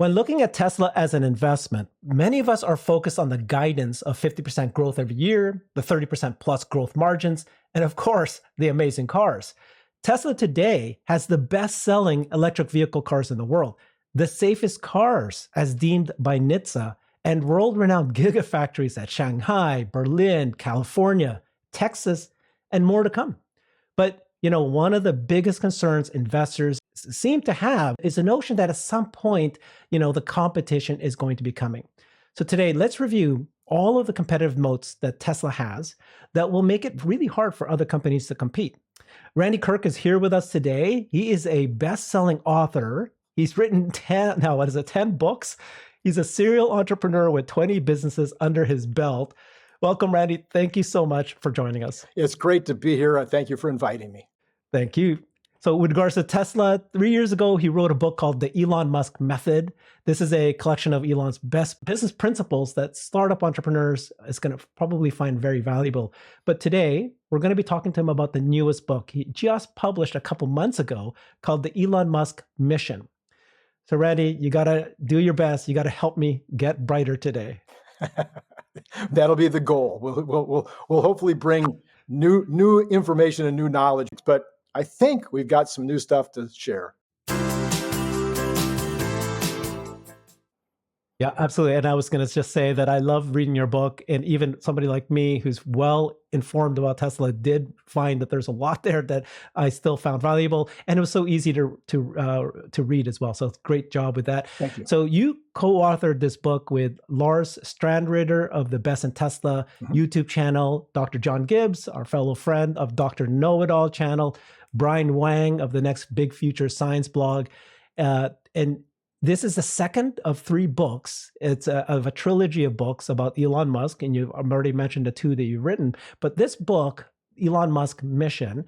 When looking at Tesla as an investment, many of us are focused on the guidance of 50% growth every year, the 30% plus growth margins, and of course, the amazing cars. Tesla today has the best-selling electric vehicle cars in the world, the safest cars as deemed by NHTSA, and world-renowned gigafactories at Shanghai, Berlin, California, Texas, and more to come. But one of the biggest concerns investors seem to have is the notion that at some point, the competition is going to be coming. So today, let's review all of the competitive moats that Tesla has that will make it really hard for other companies to compete. Randy Kirk is here with us today. He is a best-selling author. He's written 10 books. He's a serial entrepreneur with 20 businesses under his belt. Welcome, Randy. Thank you so much for joining us. It's great to be here. Thank you for inviting me. Thank you. So with regards to Tesla, 3 years ago, he wrote a book called The Elon Musk Method. This is a collection of Elon's best business principles that startup entrepreneurs is going to probably find very valuable. But today, we're going to be talking to him about the newest book he just published a couple months ago called The Elon Musk Mission. So Randy, you got to do your best. You got to help me get brighter today. That'll be the goal. We'll hopefully bring new information and new knowledge, but I think we've got some new stuff to share. Yeah, absolutely. And I was going to just say that I love reading your book, and even somebody like me who's well informed about Tesla did find that there's a lot there that I still found valuable, and it was so easy to read as well. So great job with that. Thank you. So you co-authored this book with Lars Strandridder of the BestinTesla YouTube channel, Dr. John Gibbs, our fellow friend of DrKnowitAll channel, Brian Wang of the NextBigFuture Science blog, and this is the second of 3 books. It's of a trilogy of books about Elon Musk, and you've already mentioned the 2 that you've written. But this book, Elon Musk Mission,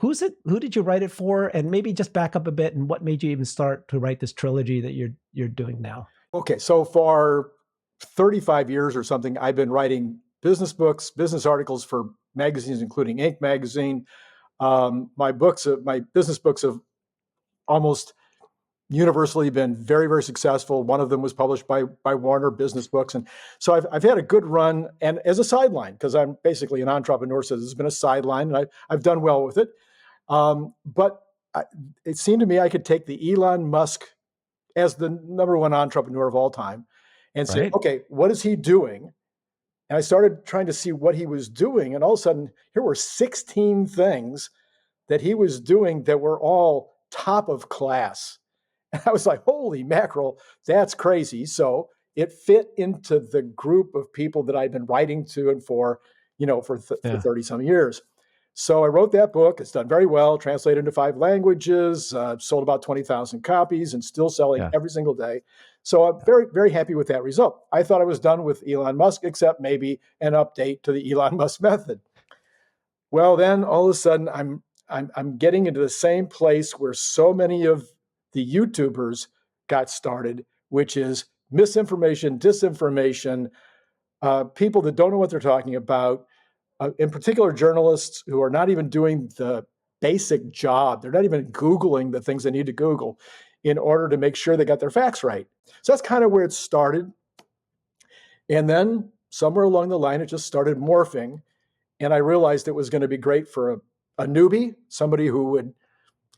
who's it? Who did you write it for? And maybe just back up a bit, and what made you even start to write this trilogy that you're doing now? Okay, so for 35 years or something, I've been writing business books, business articles for magazines, including Inc. magazine. My business books have almost universally been very, very successful. One of them was published by Warner Business Books. And so I've had a good run, and as a sideline, because I'm basically an entrepreneur, so this has been a sideline, and I've done well with it. But it seemed to me I could take the Elon Musk as the #1 entrepreneur of all time and say, okay, what is he doing? And I started trying to see what he was doing. And all of a sudden, here were 16 things that he was doing that were all top of class. And I was like, holy mackerel, that's crazy. So it fit into the group of people that I'd been writing to and for 30 some years. So I wrote that book. It's done very well, translated into 5 languages, sold about 20,000 copies and still selling every single day. So I'm very, very happy with that result. I thought I was done with Elon Musk, except maybe an update to the Elon Musk method. Well, then all of a sudden I'm getting into the same place where so many of the YouTubers got started, which is misinformation, disinformation, people that don't know what they're talking about, in particular journalists who are not even doing the basic job. They're not even Googling the things they need to Google in order to make sure they got their facts right. So that's kind of where it started. And then somewhere along the line, it just started morphing. And I realized it was going to be great for a newbie, somebody who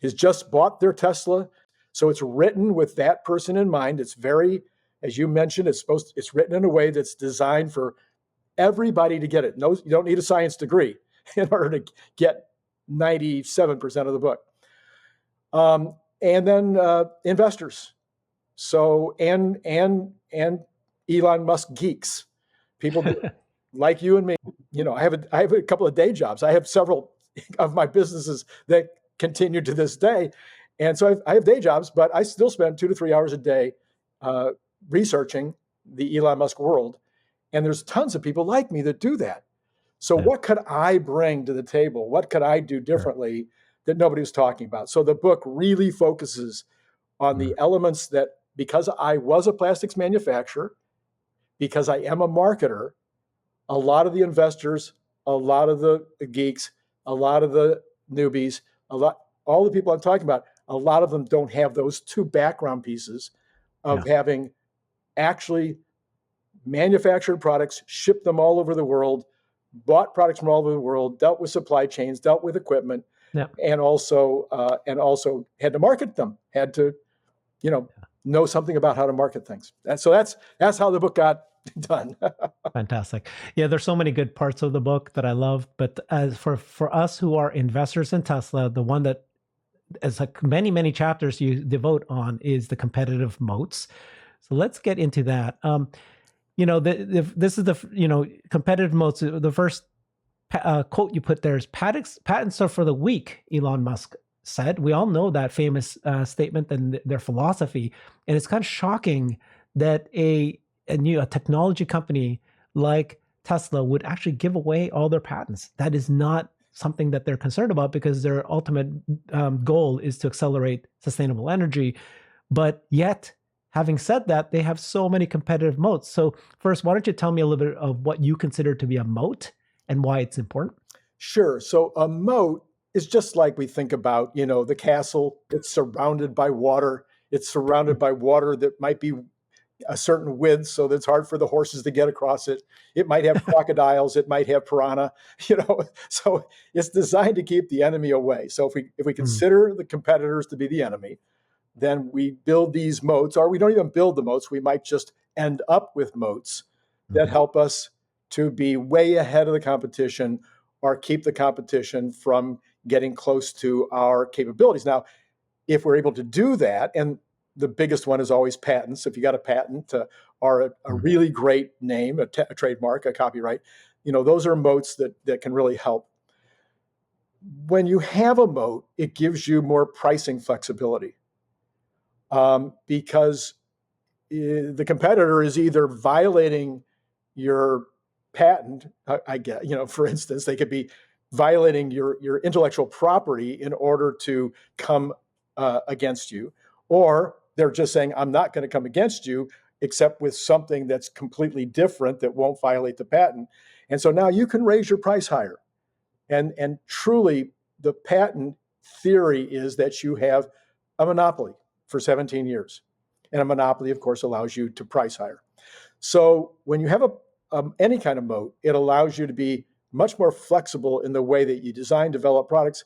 has just bought their Tesla. So it's written with that person in mind. It's very, as you mentioned, it's written in a way that's designed for everybody to get it. No, you don't need a science degree in order to get 97% of the book. And then investors. So and Elon Musk geeks, people like you and me. I have a couple of day jobs. I have several of my businesses that continue to this day. And so I have day jobs, but I still spend 2 to 3 hours a day researching the Elon Musk world. And there's tons of people like me that do that. So what could I bring to the table? What could I do differently that nobody was talking about? So the book really focuses on the elements that, because I was a plastics manufacturer, because I am a marketer, a lot of the investors, a lot of the geeks, a lot of the newbies, all the people I'm talking about, a lot of them don't have those 2 background pieces of having actually manufactured products, shipped them all over the world, bought products from all over the world, dealt with supply chains, dealt with equipment, and also had to market them, had to, know something about how to market things. And so that's how the book got done. Fantastic. Yeah, there's so many good parts of the book that I love. But as for us who are investors in Tesla, the one that as like many chapters you devote on is the competitive moats. So let's get into that. This is the competitive moats. The first quote you put there is patents are for the weak, Elon Musk said. We all know that famous statement and their philosophy. And it's kind of shocking that a technology company like Tesla would actually give away all their patents. That is not something that they're concerned about because their ultimate goal is to accelerate sustainable energy. But yet, having said that, they have so many competitive moats. So first, why don't you tell me a little bit of what you consider to be a moat and why it's important? Sure. So a moat is just like we think about, the castle. It's surrounded by water. It's surrounded by water that might be a certain width so that it's hard for the horses to get across it. It might have crocodiles. It might have piranha, so it's designed to keep the enemy away. So if we consider the competitors to be the enemy, then we build these moats, or we don't even build the moats. We might just end up with moats that help us to be way ahead of the competition or keep the competition from getting close to our capabilities. Now, if we're able to do that, and the biggest one is always patents. If you got a patent or a really great name, a trademark, a copyright, those are moats that can really help. When you have a moat, it gives you more pricing flexibility because the competitor is either violating your patent. I get, for instance, they could be violating your intellectual property in order to come against you, or they're just saying, I'm not going to come against you except with something that's completely different that won't violate the patent. And so now you can raise your price higher. And truly, the patent theory is that you have a monopoly for 17 years. And a monopoly, of course, allows you to price higher. So when you have any kind of moat, it allows you to be much more flexible in the way that you design, develop products.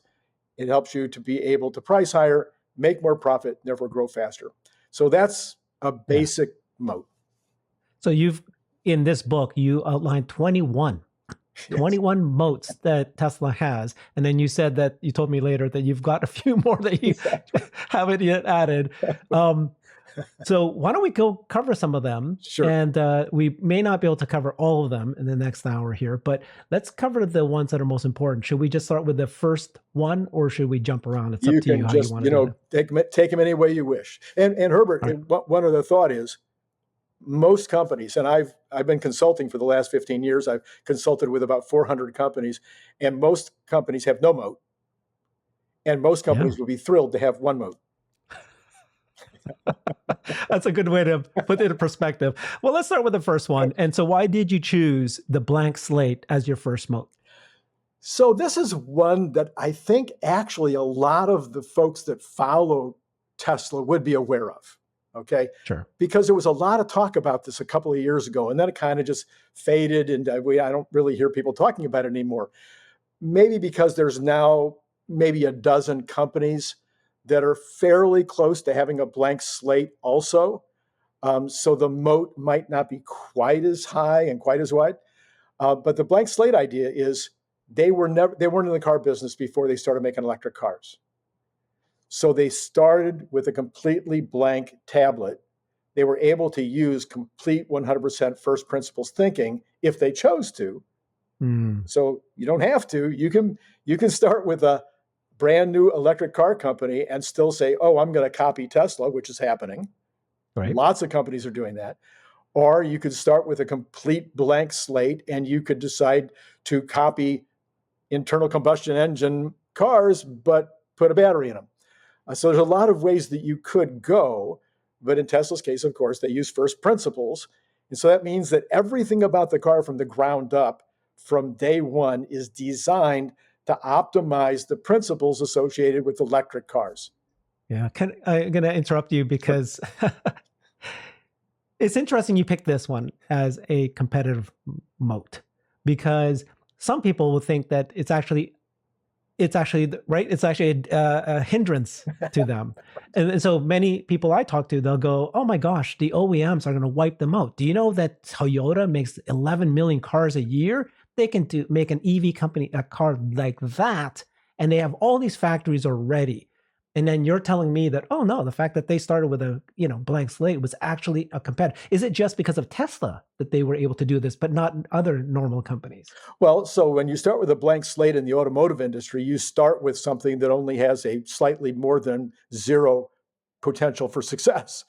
It helps you to be able to price higher, make more profit, therefore grow faster. So that's a basic moat. So in this book, you outlined 21 moats that Tesla has. And then you said that you told me later that you've got a few more that you haven't yet added. So why don't we go cover some of them? Sure. And we may not be able to cover all of them in the next hour here, but let's cover the ones that are most important. Should we just start with the first one, or should we jump around? It's up to you how you want to do it. Take them any way you wish. And Herbert, one other thought is, most companies, and I've been consulting for the last 15 years. I've consulted with about 400 companies, and most companies have no moat. And most companies would be thrilled to have one moat. That's a good way to put it in perspective. Well, let's start with the first one. And so why did you choose the blank slate as your first moat? So this is one that I think actually a lot of the folks that follow Tesla would be aware of. Okay. Sure. Because there was a lot of talk about this a couple of years ago, and then it kind of just faded, and I don't really hear people talking about it anymore. Maybe because there's now maybe a dozen companies that are fairly close to having a blank slate also. So the moat might not be quite as high and quite as wide. But the blank slate idea is they weren't in the car business before they started making electric cars. So they started with a completely blank tablet. They were able to use complete 100% first principles thinking if they chose to. So you don't have to. You can start with a brand new electric car company and still say, oh, I'm going to copy Tesla, which is happening. Right. Lots of companies are doing that. Or you could start with a complete blank slate and you could decide to copy internal combustion engine cars, but put a battery in them. So there's a lot of ways that you could go. But in Tesla's case, of course, they use first principles. And so that means that everything about the car from the ground up, from day one, is designed to optimize the principles associated with electric cars. Yeah, I'm going to interrupt you because It's interesting you picked this one as a competitive moat, because some people will think that it's actually right. It's actually a hindrance to them. And so many people I talk to, they'll go, oh my gosh, the OEMs are going to wipe them out. Do you know that Toyota makes 11 million cars a year? They can make an EV company, a car like that, and they have all these factories already. And then you're telling me that, oh no, the fact that they started with a blank slate was actually a competitor. Is it just because of Tesla that they were able to do this, but not other normal companies? Well, so when you start with a blank slate in the automotive industry, you start with something that only has a slightly more than zero potential for success,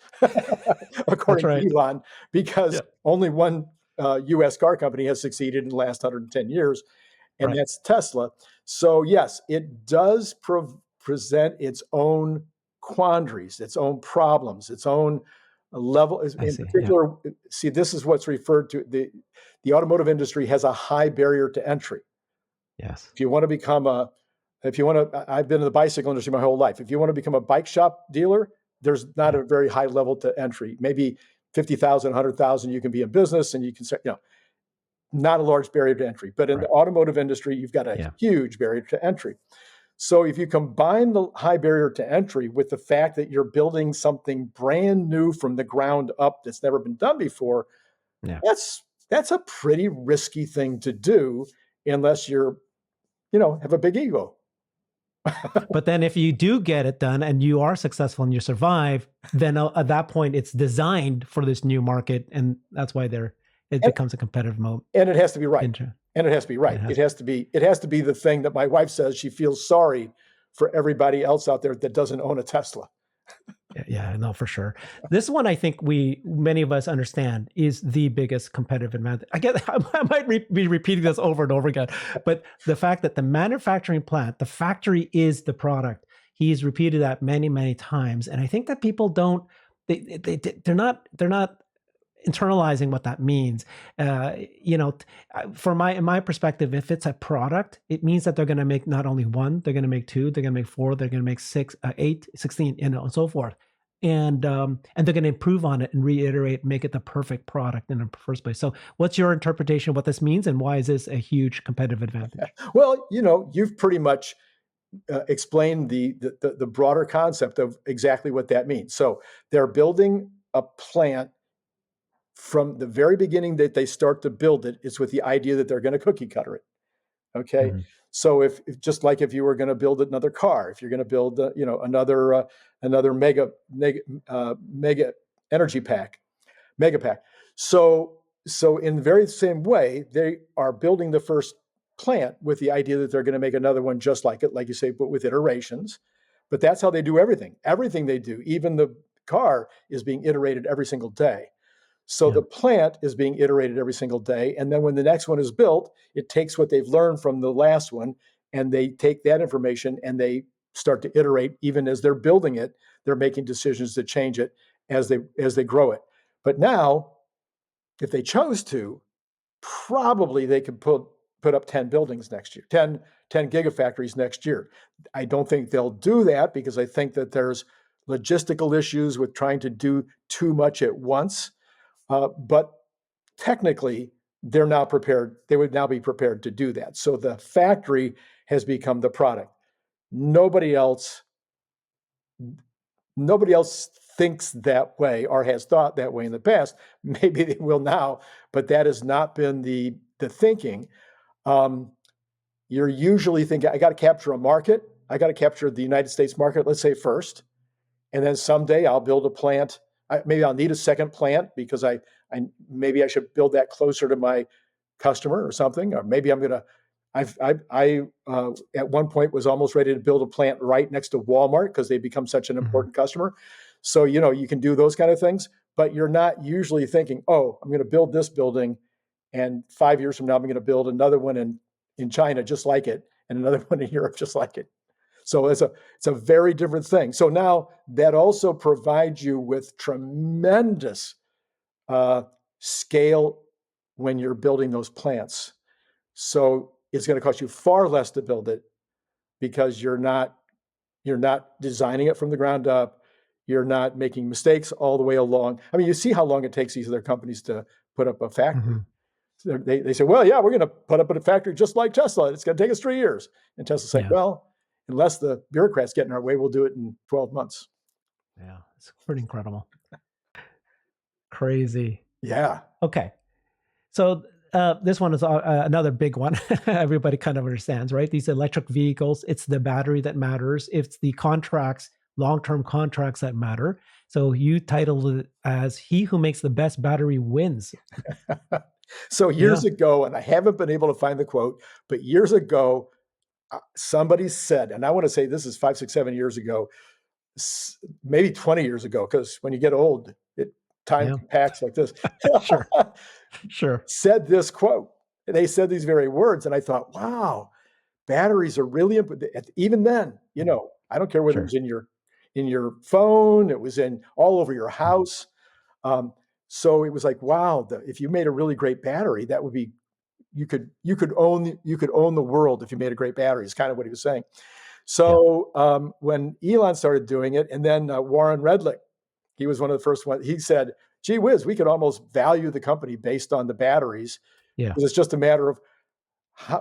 according to Elon, because only one US car company has succeeded in the last 110 years, and that's Tesla. So yes, it does present its own quandaries, its own problems, its own level. In particular, see, this is what's referred to, the automotive industry has a high barrier to entry. Yes. If you want to become I've been in the bicycle industry my whole life. If you want to become a bike shop dealer, there's not a very high level to entry. Maybe 50,000, 100,000, you can be in business and you can say, not a large barrier to entry. But in the automotive industry, you've got a huge barrier to entry. So if you combine the high barrier to entry with the fact that you're building something brand new from the ground up that's never been done before, that's a pretty risky thing to do unless you're, have a big ego. But then if you do get it done and you are successful and you survive, then at that point it's designed for this new market, and that's why it becomes a competitive moat. And it has to be right. And it has to be right. It has to be the thing that my wife says she feels sorry for everybody else out there that doesn't own a Tesla. Yeah, no, for sure. This one, I think many of us understand, is the biggest competitive advantage. I might be repeating this over and over again, but the fact that the manufacturing plant, the factory is the product. He's repeated that many, many times, and I think that people they're not internalizing what that means. In my perspective, if it's a product, it means that they're going to make not only one, they're going to make two, they're going to make four, they're going to make 6, 8, 16, and so forth. And they're going to improve on it and reiterate, make it the perfect product in the first place. So what's your interpretation of what this means, and why is this a huge competitive advantage? Well, you've pretty much explained the broader concept of exactly what that means. So they're building a plant. From the very beginning that they start to build it, it's with the idea that they're going to cookie cutter it. Okay. Mm-hmm. So if just like if you were going to build another car, if you're going to build, another mega energy pack, mega pack. So in the very same way, they are building the first plant with the idea that they're going to make another one just like it, like you say, but with iterations. But that's how they do everything. Everything they do, even the car, is being iterated every single day. So the plant is being iterated every single day. And then when the next one is built, it takes what they've learned from the last one, and they take that information and they start to iterate. Even as they're building it, they're making decisions to change it as they grow it. But now, if they chose to, probably they could put up 10 buildings next year, 10 gigafactories next year. I don't think they'll do that because I think that there's logistical issues with trying to do too much at once. But technically, they're now prepared. They would now be prepared to do that. So the factory has become the product. Nobody else thinks that way or has thought that way in the past. Maybe they will now, but that has not been the thinking. You're usually thinking, I got to capture a market. I got to capture the United States market, let's say first, and then someday I'll build a plant. Maybe I'll need a second plant because maybe I should build that closer to my customer or something. Or maybe I'm gonna. I at one point was almost ready to build a plant right next to Walmart because they become such an important customer. So you can do those kind of things, but you're not usually thinking, oh, I'm going to build this building, and 5 years from now I'm going to build another one in China just like it, and another one in Europe just like it. So it's a very different thing. So now that also provides you with tremendous scale when you're building those plants. So it's going to cost you far less to build it because you're not designing it from the ground up. You're not making mistakes all the way along. I mean, you see how long it takes these other companies to put up a factory. So they say, well, yeah, we're going to put up a factory just like Tesla. It's going to take us 3 years. And Tesla's like, well, unless the bureaucrats get in our way, we'll do it in 12 months. Yeah, it's pretty incredible. Crazy. Yeah. Okay. So this one is another big one. Everybody kind of understands, right? These electric vehicles, it's the battery that matters. It's the contracts, long-term contracts that matter. So you titled it as "He Who Makes the Best Battery Wins." So years ago, and I haven't been able to find the quote, but years ago, somebody said, and I want to say this is 5, 6, 7 years ago, maybe 20 years ago, because when you get old, time packs like this. Sure. Said this quote. They said these very words, and I thought, wow, batteries are really important. Even then, I don't care whether it was in your phone, it was in all over your house. So it was like, wow, if you made a really great battery, that would be, you could own the world if you made a great battery, is kind of what he was saying. So when Elon started doing it, and then Warren Redlich, he was one of the first ones, he said, gee whiz, we could almost value the company based on the batteries. Yeah. Because it's just a matter of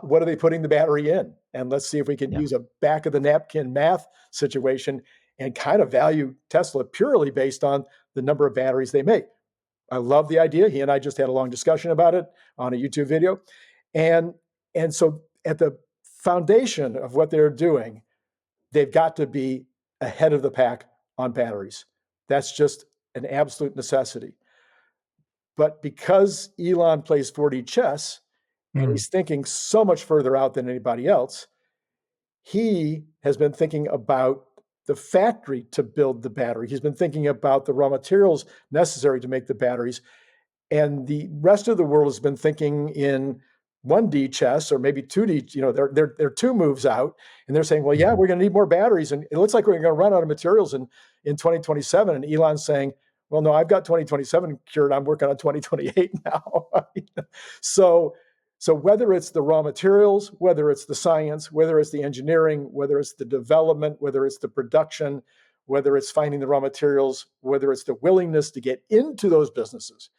what are they putting the battery in? And let's see if we can use a back of the napkin math situation and kind of value Tesla purely based on the number of batteries they make. I love the idea. He and I just had a long discussion about it on a YouTube video. And so at the foundation of what they're doing, they've got to be ahead of the pack on batteries. That's just an absolute necessity. But because Elon plays 4D chess, and he's thinking so much further out than anybody else, he has been thinking about the factory to build the battery. He's been thinking about the raw materials necessary to make the batteries. And the rest of the world has been thinking in 1D chess or maybe 2D, they're 2 moves out, and they're saying, well, yeah, we're going to need more batteries. And it looks like we're going to run out of materials in 2027. And Elon's saying, well, no, I've got 2027 cured. I'm working on 2028 now. So whether it's the raw materials, whether it's the science, whether it's the engineering, whether it's the development, whether it's the production, whether it's finding the raw materials, whether it's the willingness to get into those businesses,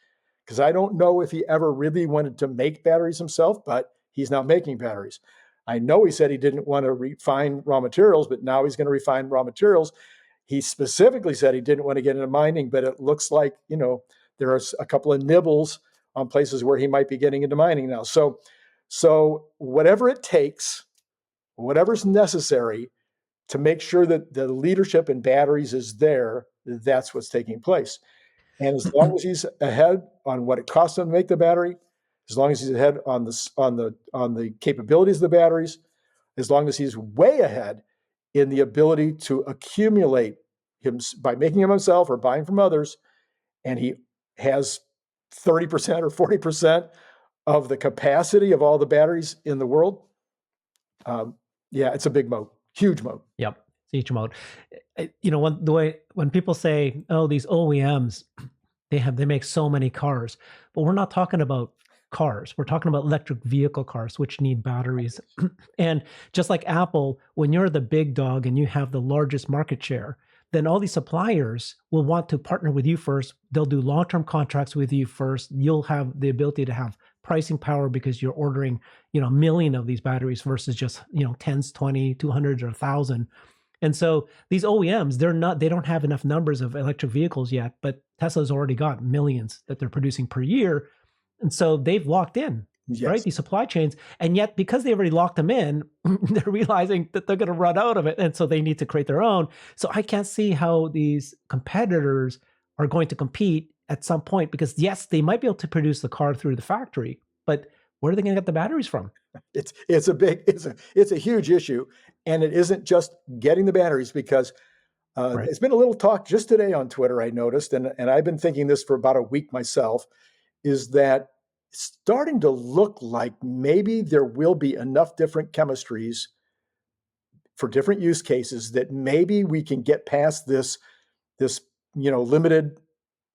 because I don't know if he ever really wanted to make batteries himself, but he's now making batteries. I know he said he didn't want to refine raw materials, but now he's going to refine raw materials. He specifically said he didn't want to get into mining, but it looks like, there are a couple of nibbles on places where he might be getting into mining now. So whatever it takes, whatever's necessary to make sure that the leadership in batteries is there, that's what's taking place. And as long as he's ahead on what it costs him to make the battery, as long as he's ahead on the capabilities of the batteries, as long as he's way ahead in the ability to accumulate him by making them himself or buying from others, and he has 30% or 40% of the capacity of all the batteries in the world. It's a big moat, huge moat. Yep, it's a huge moat. When people say, "Oh, these OEMs, they make so many cars," but we're not talking about cars. We're talking about electric vehicle cars, which need batteries. And just like Apple, when you're the big dog and you have the largest market share, then all these suppliers will want to partner with you first. They'll do long-term contracts with you first. You'll have the ability to have pricing power because you're ordering, a million of these batteries versus just, tens, 20, 200, or 1,000. And so these OEMs, they don't have enough numbers of electric vehicles yet, but Tesla's already got millions that they're producing per year. And so they've locked in, right? These supply chains. And yet, because they already locked them in, they're realizing that they're going to run out of it. And so they need to create their own. So I can't see how these competitors are going to compete at some point, because yes, they might be able to produce the car through the factory, but where are they going to get the batteries from? It's a huge issue. And it isn't just getting the batteries, because It's been a little talk just today on Twitter, I noticed, and I've been thinking this for about a week myself, is that it's starting to look like maybe there will be enough different chemistries for different use cases that maybe we can get past this limited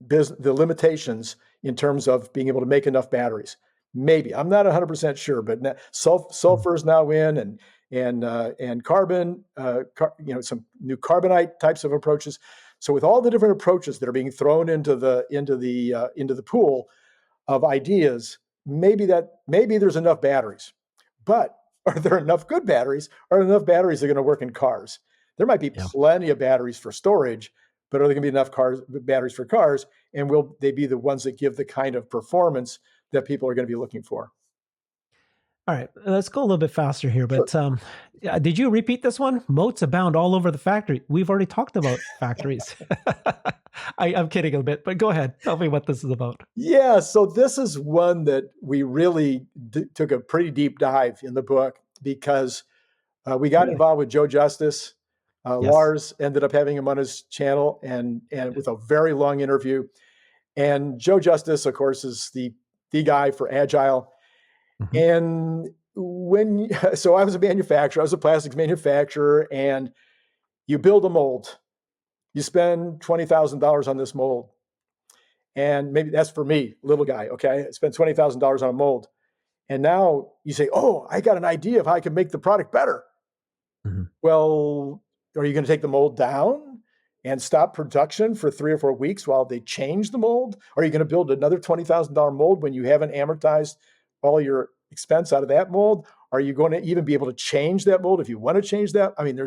the limitations in terms of being able to make enough batteries. Maybe. I'm not 100% sure, but sulfur is now in, and carbon, some new carbonite types of approaches. So with all the different approaches that are being thrown into the pool of ideas, maybe there's enough batteries, but are there enough good batteries? Are enough batteries that are going to work in cars? There might be plenty of batteries for storage, but are there going to be enough batteries for cars? And will they be the ones that give the kind of performance that people are going to be looking for? All right, let's go a little bit faster here. But did you repeat this one? Moats abound all over the factory. We've already talked about factories. I'm kidding a bit, but go ahead. Tell me what this is about. Yeah, so this is one that we really took a pretty deep dive in the book because we got involved with Joe Justice. Lars ended up having him on his channel and with a very long interview. And Joe Justice, of course, is the guy for Agile. And so I was a manufacturer, I was a plastics manufacturer, and you build a mold. You spend $20,000 on this mold. And maybe that's for me, little guy, okay? I spent $20,000 on a mold. And now you say, oh, I got an idea of how I can make the product better. Well, are you going to take the mold down and stop production for 3 or 4 weeks while they change the mold? Or are you going to build another $20,000 mold when you haven't amortized all your expense out of that mold? Are you going to even be able to change that mold if you want to change that? I mean,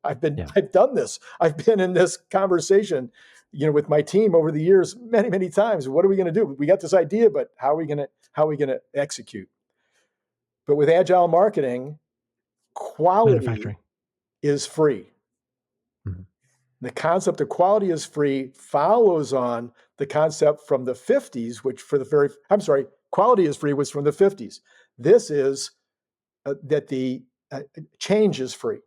I've done this. I've been in this conversation, with my team over the years, many, many times. What are we going to do? We got this idea, but how are we going to execute? But with agile marketing, quality is free. The concept of quality is free follows on the concept from the 50s, quality is free was from the 50s. This is that the change is free.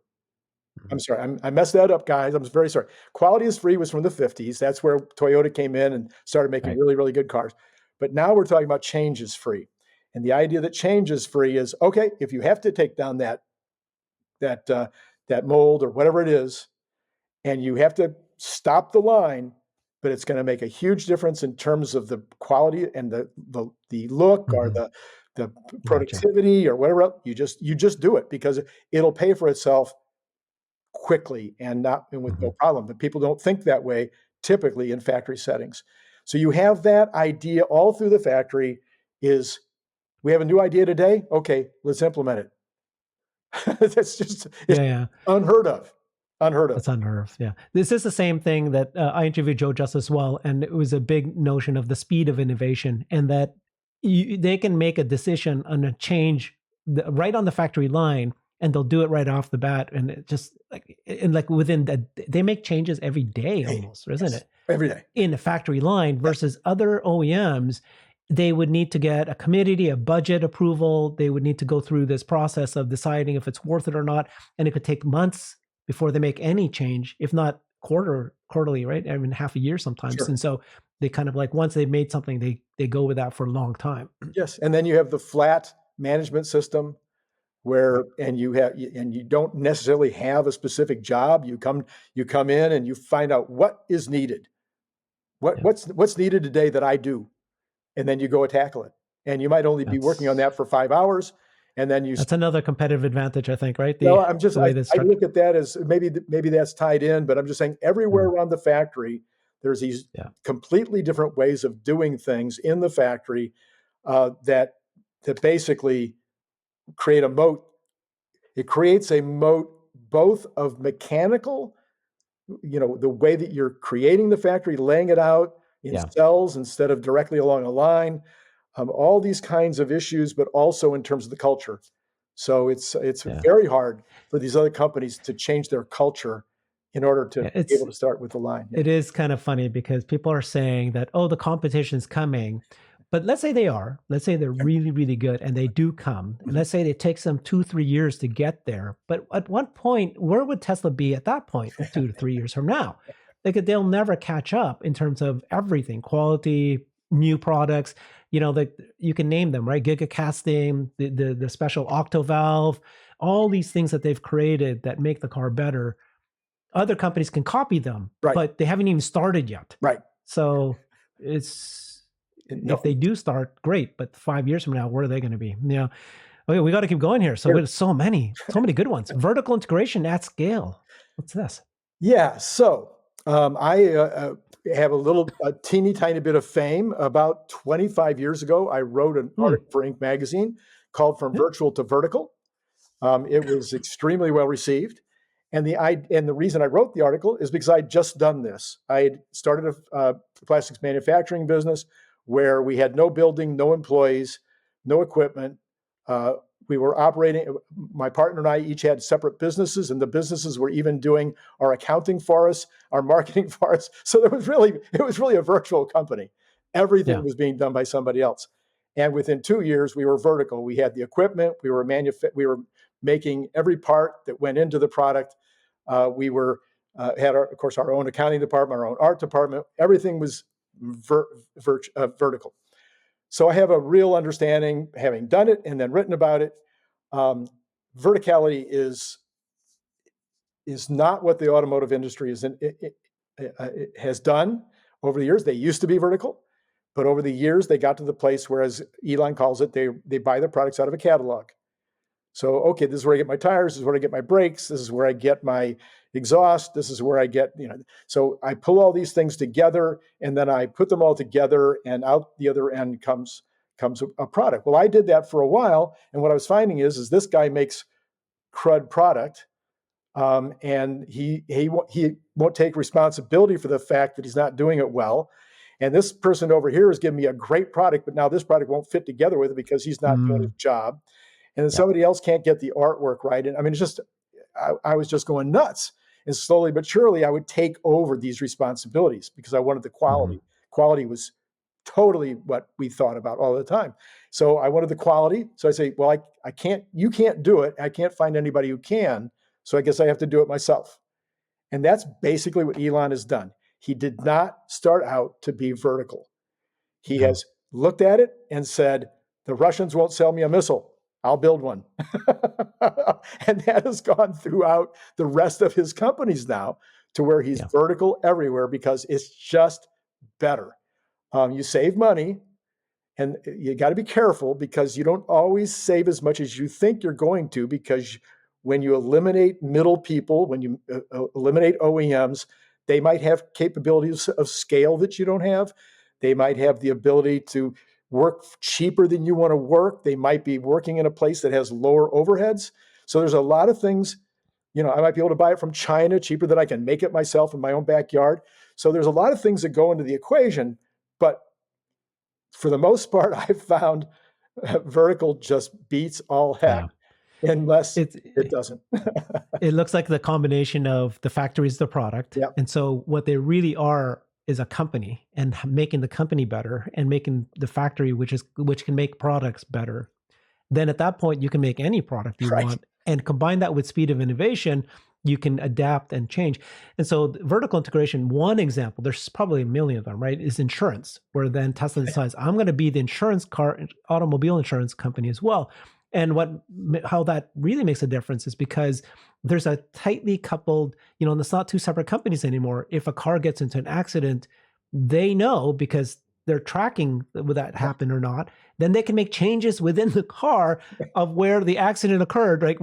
I'm sorry, I messed that up, guys. I'm very sorry. Quality is free was from the 50s. That's where Toyota came in and started making really, really good cars. But now we're talking about change is free. And the idea that change is free is, okay, if you have to take down that mold or whatever it is, and you have to stop the line, but it's going to make a huge difference in terms of the quality and the look or the productivity or whatever else, you just do it because it'll pay for itself quickly and with no problem. But people don't think that way typically in factory settings. So you have that idea all through the factory is, we have a new idea today. Okay, let's implement it. That's just unheard of. It's unheard of. Yeah. This is the same thing that I interviewed Joe Justice as well. And it was a big notion of the speed of innovation and that they can make a decision on a change right on the factory line and they'll do it right off the bat. And it just within they make changes every day almost, isn't it? Every day. In a factory line versus other OEMs, they would need to get a committee, a budget approval. They would need to go through this process of deciding if it's worth it or not. And it could take months before they make any change, if not quarterly, right? I mean, half a year sometimes. Sure. And so they kind of once they've made something, they go with that for a long time. Yes. And then you have the flat management system and you don't necessarily have a specific job. You come in and you find out what is needed. What's needed today that I do? And then you go and tackle it. And you might only be working on that for 5 hours. And then that's another competitive advantage, I think, right? I look at that as maybe that's tied in, but I'm just saying everywhere around the factory, there's these completely different ways of doing things in the factory that basically create a moat. It creates a moat both of mechanical, the way that you're creating the factory, laying it out in cells instead of directly along a line. All these kinds of issues, but also in terms of the culture. So it's very hard for these other companies to change their culture in order to be able to start with the line. It is kind of funny because people are saying that, the competition's coming. But let's say they're really, really good and they do come. And let's say it takes them 2-3 years to get there. But at what point, where would Tesla be at that point 2 to 3 years from now? They'll never catch up in terms of everything, quality, new products. You can name them, right? Gigacasting, the special octo valve, all these things that they've created that make the car better. Other companies can copy them, but they haven't even started yet. Right. So if they do start, great. But 5 years from now, where are they going to be? Okay, we got to keep going here. So there's so many good ones. Vertical integration at scale. What's this? Yeah. So I have a teeny tiny bit of fame. About 25 years ago, I wrote an article for Inc. magazine called "From Virtual to Vertical." It was extremely well received, and the reason I wrote the article is because I'd just done this. I had started a plastics manufacturing business where we had no building, no employees, no equipment. We were operating. My partner and I each had separate businesses, and the businesses were even doing our accounting for us, our marketing for us. So it was really a virtual company. Everything was being done by somebody else. And within 2 years, we were vertical. We had the equipment. We were making every part that went into the product. We had, of course, our own accounting department, our own art department. Everything was vertical. So I have a real understanding, having done it and then written about it. Verticality is not what the automotive industry has done over the years. They used to be vertical, but over the years they got to the place where, as Elon calls it, they buy their products out of a catalog. So, okay, this is where I get my tires, this is where I get my brakes, this is where I get my exhaust, this is where I get, so I pull all these things together and then I put them all together, and out the other end comes a product. Well, I did that for a while, and what I was finding is this guy makes crud product, and he won't take responsibility for the fact that he's not doing it well. And this person over here is giving me a great product, but now this product won't fit together with it because he's not doing his job. And then somebody else can't get the artwork right. And I mean, it's just, I was just going nuts. And slowly but surely, I would take over these responsibilities because I wanted the quality. Quality was totally what we thought about all the time. So I wanted the quality. So I say, well, you can't do it. I can't find anybody who can. So I guess I have to do it myself. And that's basically what Elon has done. He did not start out to be vertical. He has looked at it and said, the Russians won't sell me a missile. I'll build one. And that has gone throughout the rest of his companies now to where he's vertical everywhere because it's just better. You save money, and you got to be careful because you don't always save as much as you think you're going to, because when you eliminate middle people, when you eliminate OEMs, they might have capabilities of scale that you don't have. They might have the ability to work cheaper than you want to work. They might be working in a place that has lower overheads. So there's a lot of things, I might be able to buy it from China cheaper than I can make it myself in my own backyard. So there's a lot of things that go into the equation, but for the most part, I've found vertical just beats all heck, unless it doesn't. It looks like the combination of the factory is the product. And so what they really are is a company, and making the company better and making the factory, which can make products better. Then at that point, you can make any product you want, and combine that with speed of innovation, you can adapt and change. And so vertical integration, one example, there's probably a million of them, right, is insurance, where then Tesla decides, I'm going to be the automobile insurance company as well. And how that really makes a difference is because there's a tightly coupled, and it's not two separate companies anymore. If a car gets into an accident, they know, because they're tracking would that happen or not, then they can make changes within the car of where the accident occurred, right?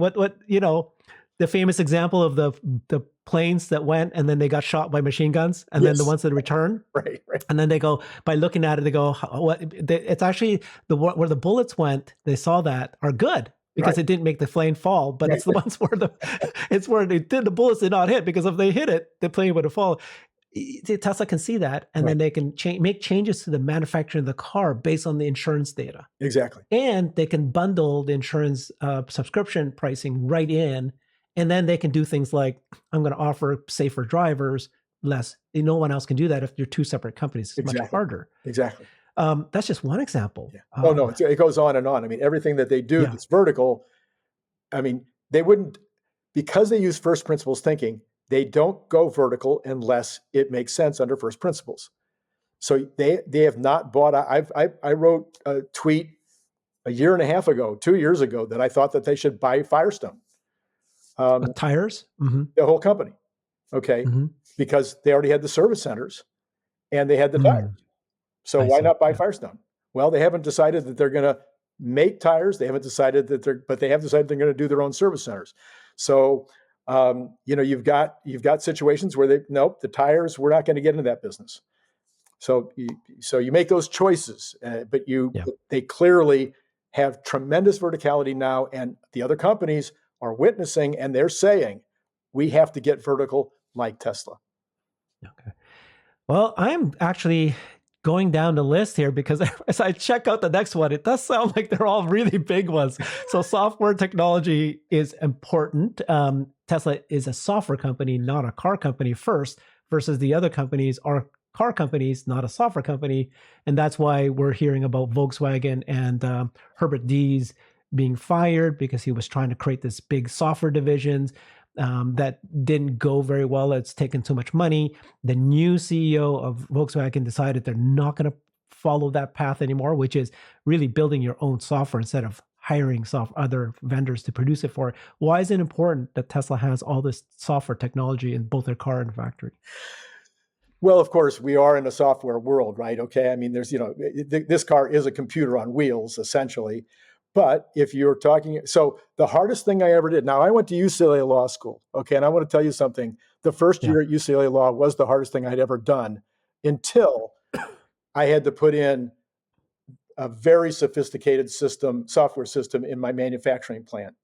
The famous example of the planes that went and then they got shot by machine guns, and then the ones that return, right. And then they go, by looking at it, they go, it's actually where the bullets went. They saw that are good because it didn't make the plane fall, but it's the ones where the bullets did not hit, because if they hit it, the plane would have fallen. Tesla can see that, and then they can make changes to the manufacturing of the car based on the insurance data. Exactly. And they can bundle the insurance subscription pricing right in. And then they can do things like, I'm going to offer safer drivers less. No one else can do that if you're two separate companies. It's much harder. Exactly. That's just one example. No, it goes on and on. I mean, everything that they do that's vertical, I mean, they wouldn't, because they use first principles thinking, they don't go vertical unless it makes sense under first principles. So they have not bought. I wrote a tweet a year and a half ago, 2 years ago, that I thought that they should buy Firestone. Tires? The whole company. Okay. Because they already had the service centers and they had the tires. So why not buy Firestone? Well, they haven't decided that they're going to make tires. They haven't decided but they have decided they're going to do their own service centers. So You've got situations where nope, the tires, we're not going to get into that business. So you make those choices, but they clearly have tremendous verticality now, and the other companies are witnessing, and they're saying, we have to get vertical like Tesla. Okay. Well, I'm actually going down the list here because as I check out the next one, it does sound like they're all really big ones. So software technology is important. Tesla is a software company, not a car company first, versus the other companies are car companies, not a software company. And that's why we're hearing about Volkswagen and Herbert Diess being fired because he was trying to create this big software divisions that didn't go very well. It's taken too much money. The new CEO of Volkswagen decided they're not going to follow that path anymore, which is really building your own software instead of hiring other vendors to produce it for it. Why is it important that Tesla has all this software technology in both their car and factory? Well, of course, we are in a software world, right? Okay. I mean, this car is a computer on wheels, essentially. But if you're talking, so the hardest thing I ever did, now I went to UCLA Law School, okay, and I want to tell you something. The first year at UCLA Law was the hardest thing I'd ever done until I had to put in a very sophisticated software system in my manufacturing plant.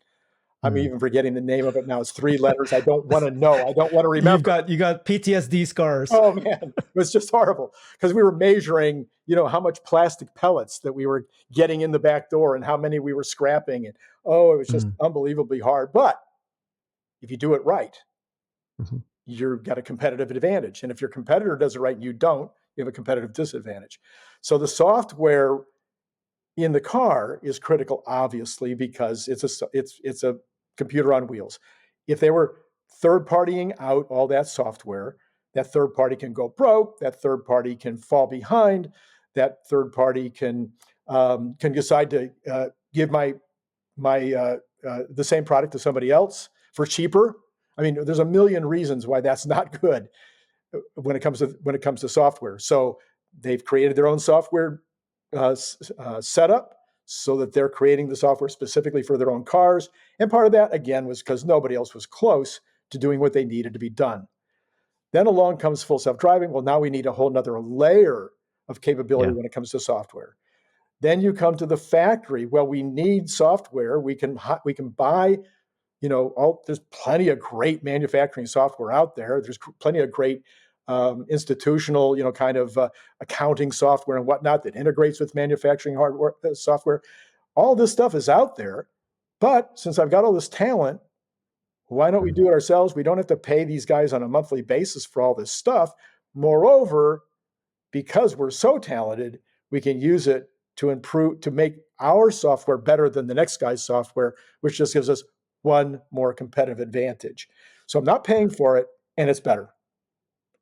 I'm even forgetting the name of it now. It's 3 letters. I don't want to know. I don't want to remember. You got PTSD scars. Oh man, it was just horrible because we were measuring, how much plastic pellets that we were getting in the back door and how many we were scrapping. And it was just unbelievably hard. But if you do it right, you've got a competitive advantage. And if your competitor does it right and you don't, you have a competitive disadvantage. So the software in the car is critical, obviously, because it's a computer on wheels. If they were third partying out all that software, that third party can go broke, that third party can fall behind, that third party can decide to give the same product to somebody else for cheaper. I mean, there's a million reasons why that's not good when it comes to software. So they've created their own software setup so that they're creating the software specifically for their own cars. And part of that, again, was because nobody else was close to doing what they needed to be done. Then along comes full self-driving. Well, now we need a whole nother layer of capability when it comes to software. Then you come to the factory. Well, we need software. We can buy, there's plenty of great manufacturing software out there. There's plenty of great institutional, accounting software and whatnot that integrates with manufacturing hardware software. All this stuff is out there. But since I've got all this talent, why don't we do it ourselves? We don't have to pay these guys on a monthly basis for all this stuff. Moreover, because we're so talented, we can use it to make our software better than the next guy's software, which just gives us one more competitive advantage. So I'm not paying for it, and it's better.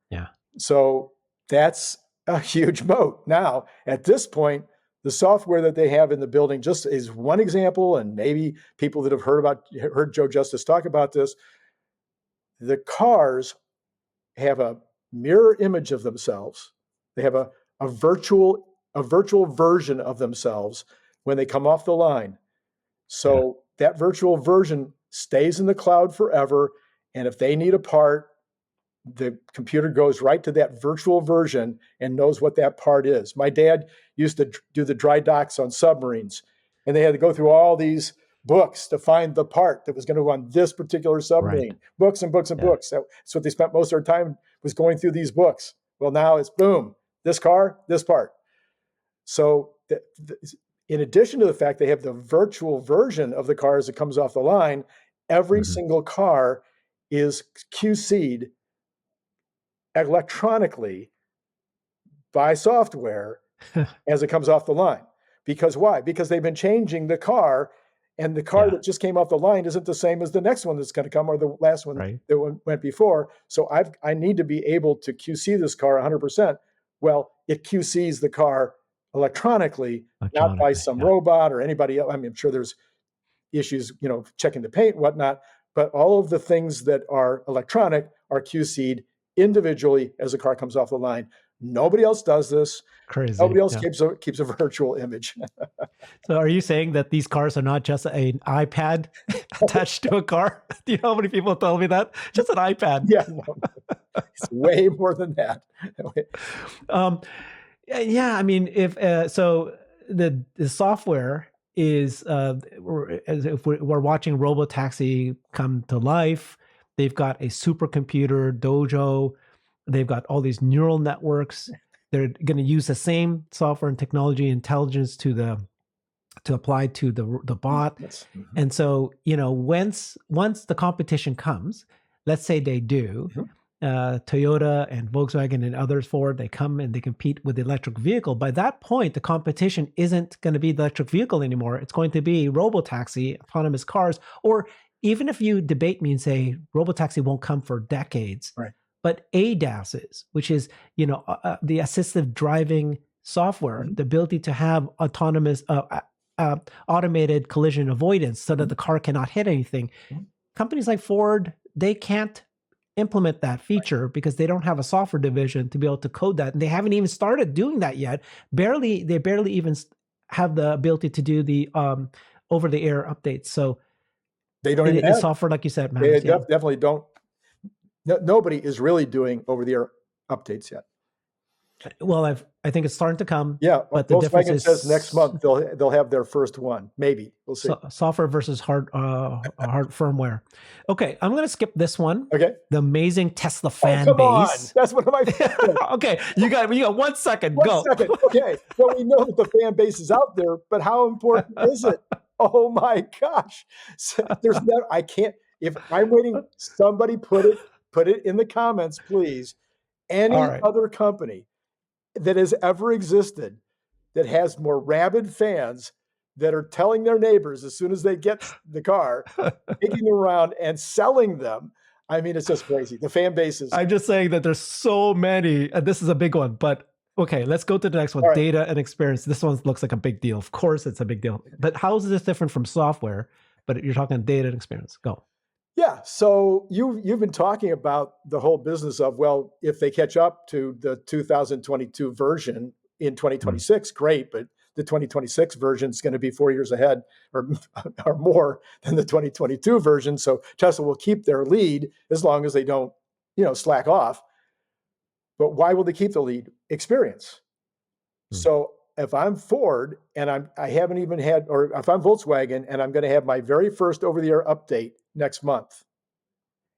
Yeah. So that's a huge moat. Now, at this point, the software that they have in the building just is one example, and maybe people that have heard Joe Justice talk about this. The cars have a mirror image of themselves. They have a virtual version of themselves when they come off the line. So that virtual version stays in the cloud forever. And if they need a part, the computer goes right to that virtual version and knows what that part is. My dad used to do the dry docks on submarines, and they had to go through all these books to find the part that was going to go on this particular submarine. Right. Books and books and books. That's what they spent most of their time was going through these books. Well, now it's boom, this car, this part. So in addition to the fact they have the virtual version of the car as it comes off the line, every single car is QC'd electronically by software as it comes off the line. Because why? Because they've been changing the car, and the car that just came off the line isn't the same as the next one that's going to come or the last one that went before. So I need to be able to QC this car 100%. Well, it QCs the car electronically, not by some robot or anybody else. I mean, I'm sure there's issues, checking the paint and whatnot, but all of the things that are electronic are QC'd individually as the car comes off the line. Nobody else does this. Crazy. Nobody else keeps a virtual image. So are you saying that these cars are not just an iPad attached to a car? Do you know how many people tell me that? Just an iPad. Yeah, no, it's way more than that. Um, yeah, I mean, if so, the software is if we're watching Robotaxi come to life, they've got a supercomputer dojo, they've got all these neural networks. They're going to use the same software and technology intelligence to apply to the bot. And so, once the competition comes, let's say they do, Toyota and Volkswagen and others, Ford, they come and they compete with the electric vehicle. By that point, the competition isn't going to be the electric vehicle anymore. It's going to be robotaxi, autonomous cars, or even if you debate me and say robotaxi won't come for decades, right, but ADAS is, which is, the assistive driving software, the ability to have autonomous, automated collision avoidance so that the car cannot hit anything. Companies like Ford, they can't implement that feature because they don't have a software division to be able to code that. And they haven't even started doing that yet. They barely even have the ability to do the over-the-air updates. So they don't even have software, like you said, man. They definitely don't. Nobody is really doing over-the-air updates yet. Well, I think it's starting to come. Yeah, but the difference Volkswagen is says next month they'll have their first one. Maybe we'll see. Software versus hard firmware. Okay, I'm going to skip this one. Okay, the amazing Tesla fan come base. On. That's one of my favorites. Okay, you got 1 second. One go. second. Okay, well we know that the fan base is out there, but how important is it? Oh my gosh, there's no. I can't. If I'm waiting, somebody put it in the comments, please. Any other company that has ever existed that has more rabid fans that are telling their neighbors as soon as they get the car, taking them around and selling them. I mean, it's just crazy. The fan base is. I'm just saying that there's so many, and this is a big one, but okay, let's go to the next one. Right. Data and experience. This one looks like a big deal. Of course it's a big deal, but how is this different from software? But you're talking data and experience. Go. Yeah. So you've been talking about the whole business of, well, if they catch up to the 2022 version in 2026, great. But the 2026 version is going to be 4 years ahead or more than the 2022 version. So Tesla will keep their lead as long as they don't, slack off. But why will they keep the lead? Experience. So if I'm Ford and I haven't even had, or if I'm Volkswagen and I'm going to have my very first over-the-air update next month,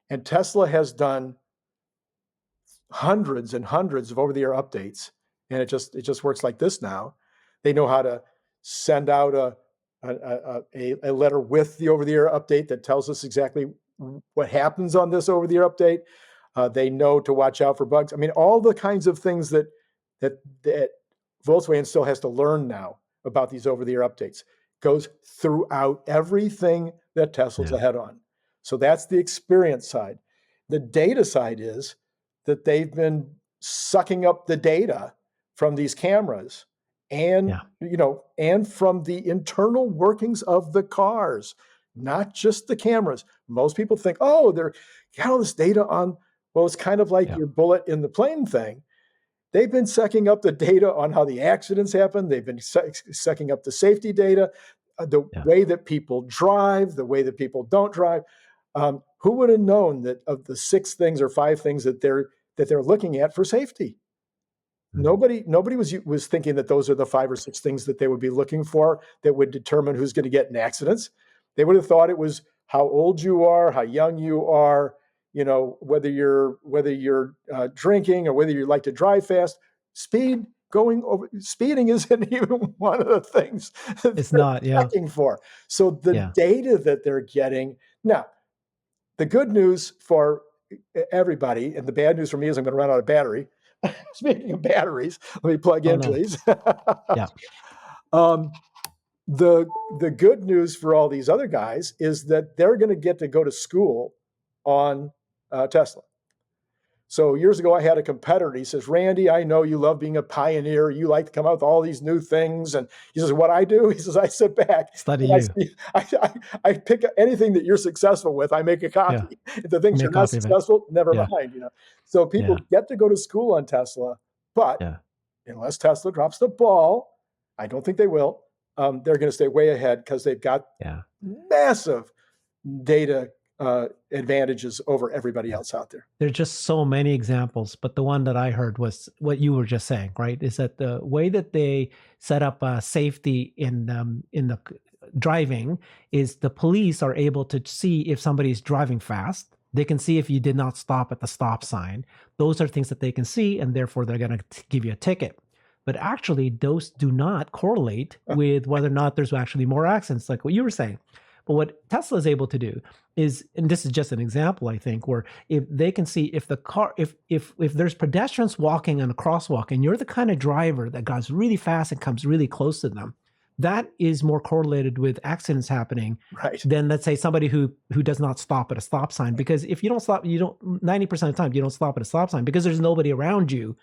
and Tesla has done hundreds and hundreds of over-the-air updates, and it just works like this now. They know how to send out a letter with the over-the-air update that tells us exactly what happens on this over-the-air update. They know to watch out for bugs. I mean, all the kinds of things that Volkswagen still has to learn now about these over-the-air updates goes throughout everything that Tesla's ahead on. So that's the experience side. The data side is that they've been sucking up the data from these cameras and, and from the internal workings of the cars, not just the cameras. Most people think, oh, they're got all this data on, well, it's kind of like your bullet in the plane thing. They've been sucking up the data on how the accidents happen. They've been sucking up the safety data, the way that people drive, the way that people don't drive. Who would have known that of the 6 things or 5 things that they're looking at for safety? Nobody was thinking that those are the 5 or 6 things that they would be looking for that would determine who's going to get in accidents. They would have thought it was how old you are, how young you are, whether you're drinking or whether you like to drive fast. Speeding isn't even one of the things it's not checking for. So the data that they're getting now, the good news for everybody and the bad news for me is I'm going to run out of battery. Speaking of batteries, let me plug into these. The good news for all these other guys is that they're going to get to go to school on Tesla. So years ago, I had a competitor. He says, Randy, I know you love being a pioneer. You like to come out with all these new things. And he says, what I do? He says, I sit back. Study you. I pick anything that you're successful with. I make a copy. If the things you're not successful, never mind. So people get to go to school on Tesla. But unless Tesla drops the ball, I don't think they will. they're going to stay way ahead because they've got massive data advantages over everybody else out there. There's just so many examples, but the one that I heard was what you were just saying, right? Is that the way that they set up safety in the driving is the police are able to see if somebody's driving fast. They can see if you did not stop at the stop sign. Those are things that they can see, and therefore they're going to give you a ticket. But actually, those do not correlate with whether or not there's actually more accidents, like what you were saying. But what Tesla is able to do is, and this is just an example, I think, where if they can see if the car, if there's pedestrians walking on a crosswalk and you're the kind of driver that goes really fast and comes really close to them, that is more correlated with accidents happening than, let's say, somebody who does not stop at a stop sign. Because if you don't stop, 90% of the time, you don't stop at a stop sign because there's nobody around you.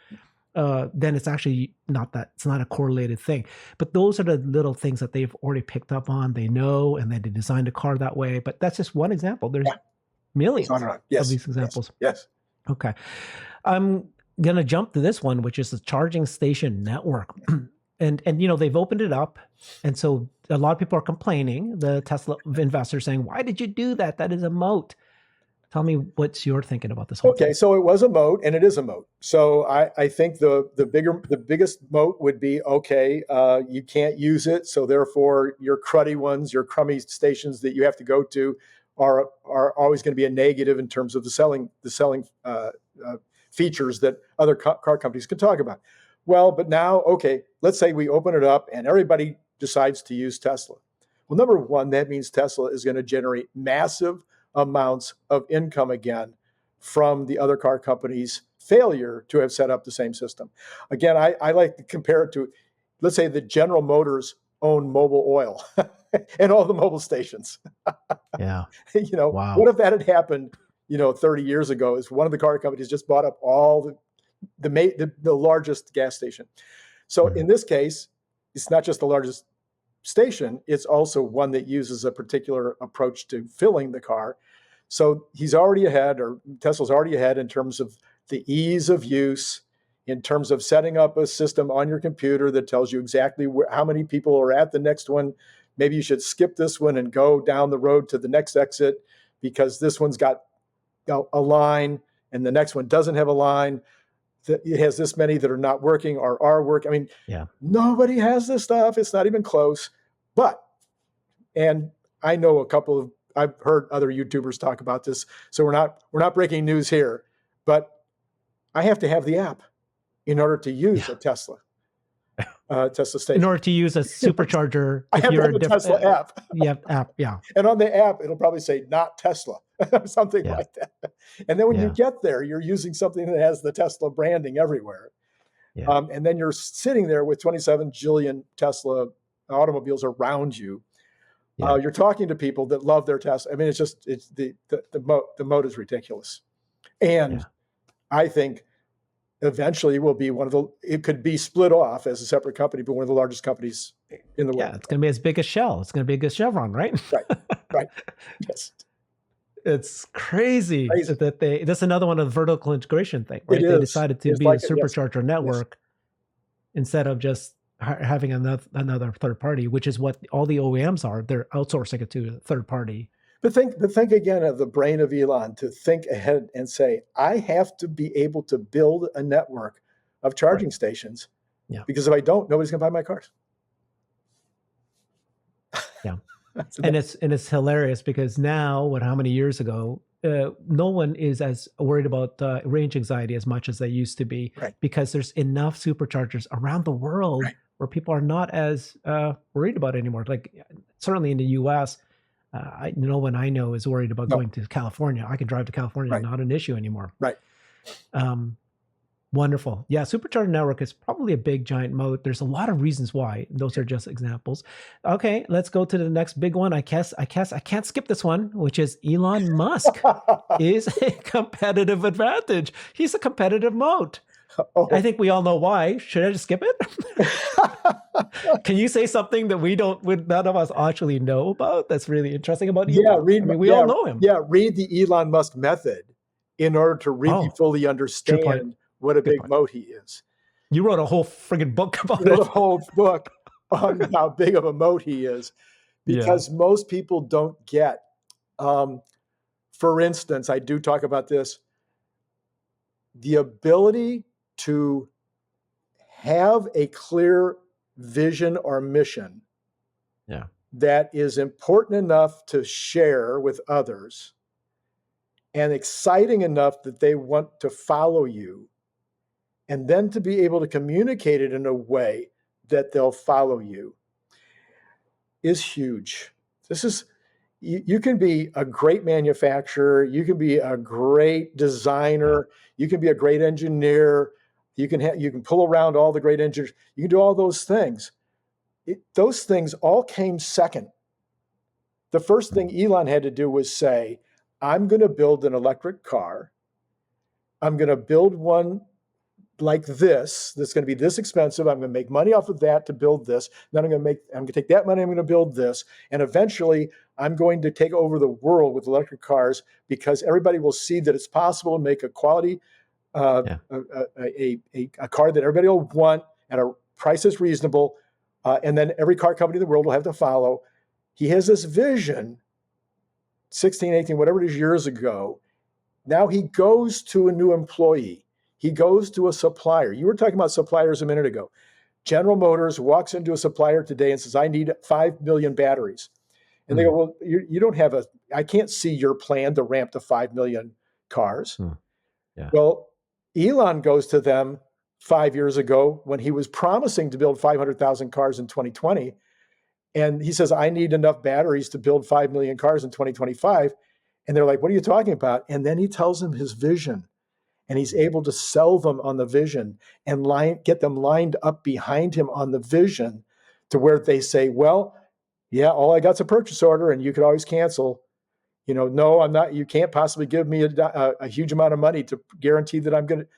Then it's actually not that, it's not a correlated thing. But those are the little things that they've already picked up on, they know, and then they designed a car that way. But that's just one example. There's millions of these examples. Yes. Okay. I'm going to jump to this one, which is the charging station network. And they've opened it up. And so a lot of people are complaining, the Tesla investors saying, why did you do that? That is a moat. Tell me what's your thinking about this whole thing. So it was a moat, and it is a moat. So I think the biggest moat would be, you can't use it, so therefore your crummy stations that you have to go to are always going to be a negative in terms of the selling features that other car companies can talk about. Well, but now, let's say we open it up and everybody decides to use Tesla. Well, number one, that means Tesla is going to generate massive amounts of income again from the other car companies' failure to have set up the same system. Again, I like to compare it to, let's say that General Motors owned Mobil Oil and all the mobile stations. Yeah. Wow. What if that had happened, 30 years ago, is one of the car companies just bought up all the largest gas station. So in this case, it's not just the largest station, it's also one that uses a particular approach to filling the car. So he's already ahead, or Tesla's already ahead in terms of the ease of use, in terms of setting up a system on your computer that tells you exactly how many people are at the next one. Maybe you should skip this one and go down the road to the next exit because this one's got a line and the next one doesn't have a line. It has this many that are not working or are working. I mean, nobody has this stuff. It's not even close. And I know I've heard other YouTubers talk about this, so we're not breaking news here, but I have to have the app in order to use a Tesla station. In order to use a supercharger, I have to have a Tesla app. App. And on the app, it'll probably say not Tesla, something like that. And then when you get there, you're using something that has the Tesla branding everywhere. And then you're sitting there with 27 jillion Tesla automobiles around you. You're talking to people that love their Tesla. I mean, it's the moat is ridiculous. And I think eventually it could be split off as a separate company, but one of the largest companies in the world. Yeah, it's going to be as big as Shell. It's going to be big as Chevron, right? Right. Yes. It's crazy that that's another one of the vertical integration thing, right? They decided to be a supercharger network instead of just having another third party, which is what all the OEMs are. They're outsourcing it to a third party. But think again of the brain of Elon to think ahead and say, I have to be able to build a network of charging stations because if I don't, nobody's going to buy my cars. Yeah. And it's hilarious because now, how many years ago, no one is as worried about range anxiety as much as they used to be because there's enough superchargers around the world where people are not as worried about it anymore. Like certainly in the US, no one I know is worried about going to California. I can drive to California, not an issue anymore. Right. Wonderful. Yeah, supercharger network is probably a big giant moat. There's a lot of reasons why. Those are just examples. Okay, let's go to the next big one. I guess I can't skip this one, which is Elon Musk is a competitive advantage. He's a competitive moat. I think we all know why. Should I just skip it? Can you say something that none of us actually know about that's really interesting about Elon? We all know him. Yeah, read the Elon Musk method in order to really fully understand what a big moat he is. You wrote a whole friggin' book about it. A whole book on how big of a moat he is, because most people don't get. For instance, I do talk about this, the ability to have a clear vision or mission that is important enough to share with others and exciting enough that they want to follow you, and then to be able to communicate it in a way that they'll follow you, is huge. This is, you can be a great manufacturer, you can be a great designer, you can be a great engineer, you can pull around all the great engineers, you can do all those things. Those things all came second. The first thing Elon had to do was say, I'm going to build an electric car. I'm going to build one like this, that's going to be this expensive. I'm going to make money off of that to build this. Then I'm going to take that money, I'm going to build this. And eventually I'm going to take over the world with electric cars, because everybody will see that it's possible to make a quality, a car that everybody will want at a price that's reasonable. And then every car company in the world will have to follow. He has this vision, 16, 18, whatever it is years ago. Now he goes to a new employee. He goes to a supplier. You were talking about suppliers a minute ago. General Motors walks into a supplier today and says, I need 5 million batteries. And they go, well, you don't have I can't see your plan to ramp to 5 million cars. Well, Elon goes to them 5 years ago when he was promising to build 500,000 cars in 2020. And he says, I need enough batteries to build 5 million cars in 2025. And they're like, what are you talking about? And then he tells them his vision. And he's able to sell them on the vision and get them lined up behind him on the vision, to where they say, well, yeah, all I got's a purchase order and you could always cancel. No, I'm not, you can't possibly give me a huge amount of money to guarantee that I'm going to.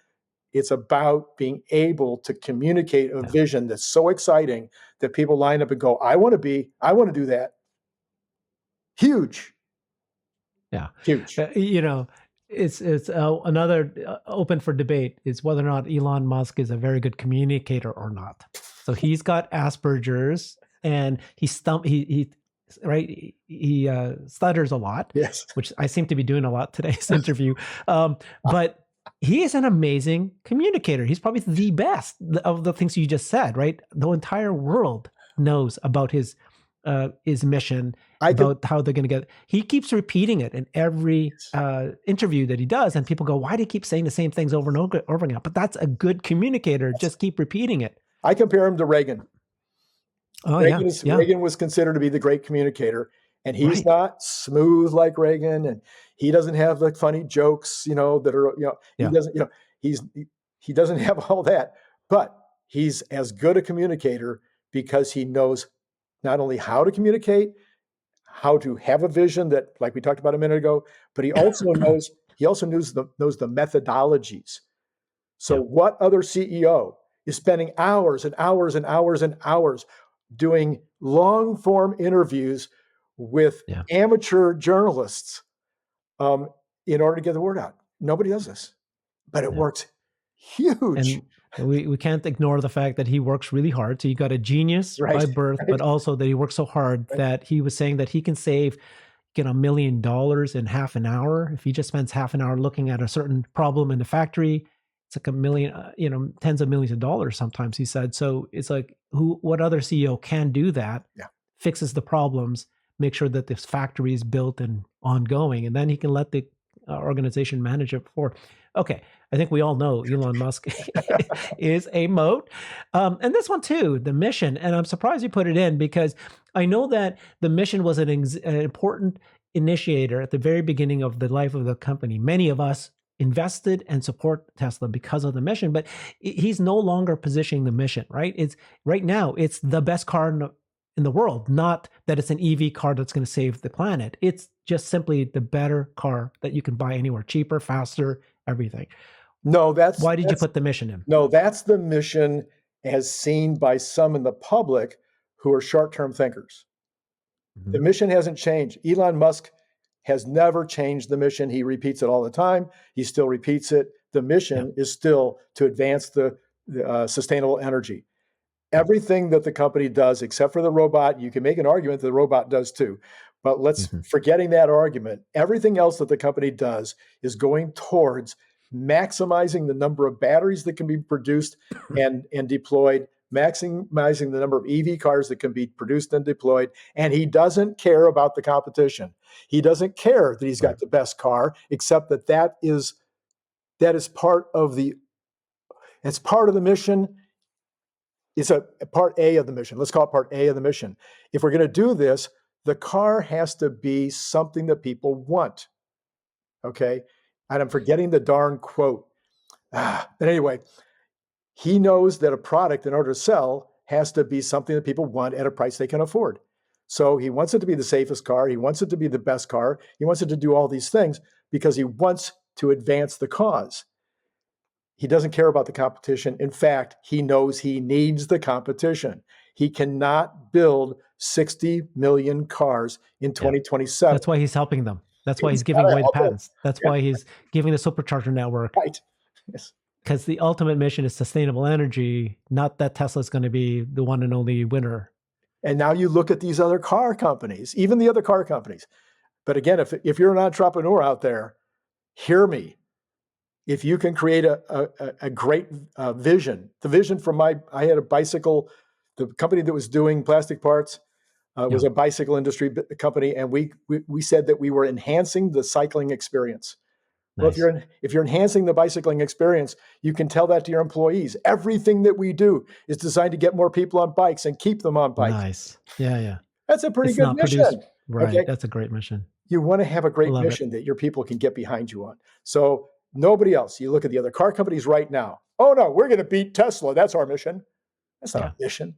It's about being able to communicate a vision that's so exciting that people line up and go, I want to do that. Huge. Yeah. Huge. It's another open for debate is whether or not Elon Musk is a very good communicator or not. So he's got Asperger's, and he stutters a lot. Yes, which I seem to be doing a lot today's interview. But he is an amazing communicator. He's probably the best of the things you just said. Right, the entire world knows about his mission, about how they're going to get. He keeps repeating it in every interview that he does, and people go, "Why do you keep saying the same things over and over again?" But that's a good communicator. Just keep repeating it. I compare him to Reagan. Oh, Reagan was considered to be the great communicator, and he's not smooth like Reagan, and he doesn't have the funny jokes, that are, he doesn't, he doesn't have all that, but he's as good a communicator because he knows not only how to communicate, how to have a vision that, like we talked about a minute ago, but he also knows the methodologies. So what other CEO is spending hours and hours and hours and hours doing long form interviews with amateur journalists in order to get the word out? Nobody does this, but it works huge. And we can't ignore the fact that he works really hard. So you got a genius by birth, but also that he works so hard that he was saying that he can save $1 million in half an hour. If he just spends half an hour looking at a certain problem in the factory, it's like $1 million, tens of millions of dollars sometimes, he said. So it's like, what other CEO can do that? Fixes the problems, make sure that this factory is built and ongoing, and then he can let the organization manage it forward. Okay, I think we all know Elon Musk is a moat. And this one too, the mission. And I'm surprised you put it in, because I know that the mission was an important initiator at the very beginning of the life of the company. Many of us invested and support Tesla because of the mission, but he's no longer positioning the mission, right? It's right now, it's the best car in the world, not that it's an EV car that's going to save the planet. It's just simply the better car that you can buy anywhere, cheaper, faster, everything. No, why did you put the mission in? No, that's the mission as seen by some in the public who are short-term thinkers. Mm-hmm. The mission hasn't changed. Elon Musk has never changed the mission. He repeats it all the time. He still repeats it. The mission is still to advance the sustainable energy. everything that the company does, except for the robot, you can make an argument that the robot does too. But forgetting that argument, everything else that the company does is going towards maximizing the number of batteries that can be produced and deployed, maximizing the number of EV cars that can be produced and deployed. And he doesn't care about the competition. He doesn't care that he's got the best car, except that is part of the mission. It's a part A of the mission. Let's call it part A of the mission. If we're going to do this, the car has to be something that people want. Okay. And I'm forgetting the darn quote. But anyway, he knows that a product, in order to sell, has to be something that people want at a price they can afford. So he wants it to be the safest car. He wants it to be the best car. He wants it to do all these things because he wants to advance the cause. He doesn't care about the competition. In fact, he knows he needs the competition. He cannot build 60 million cars in 2027. That's why he's helping them. That's why he's giving away the patents. That's why he's giving the Supercharger network. Right. Yes. Because the ultimate mission is sustainable energy, not that Tesla's going to be the one and only winner. And now you look at these other car companies, even the other car companies. But again, if you're an entrepreneur out there, hear me. If you can create a great vision, the vision from I had a bicycle, the company that was doing plastic parts was a bicycle industry company. And we said that we were enhancing the cycling experience. Nice. Well, if you're enhancing the bicycling experience, you can tell that to your employees. Everything that we do is designed to get more people on bikes and keep them on bikes. Nice. Yeah. That's a pretty good mission. Right. Okay? That's a great mission. You want to have a great mission that your people can get behind you on. So nobody else. You look at the other car companies right now. Oh no, we're going to beat Tesla. That's our mission. That's not a mission.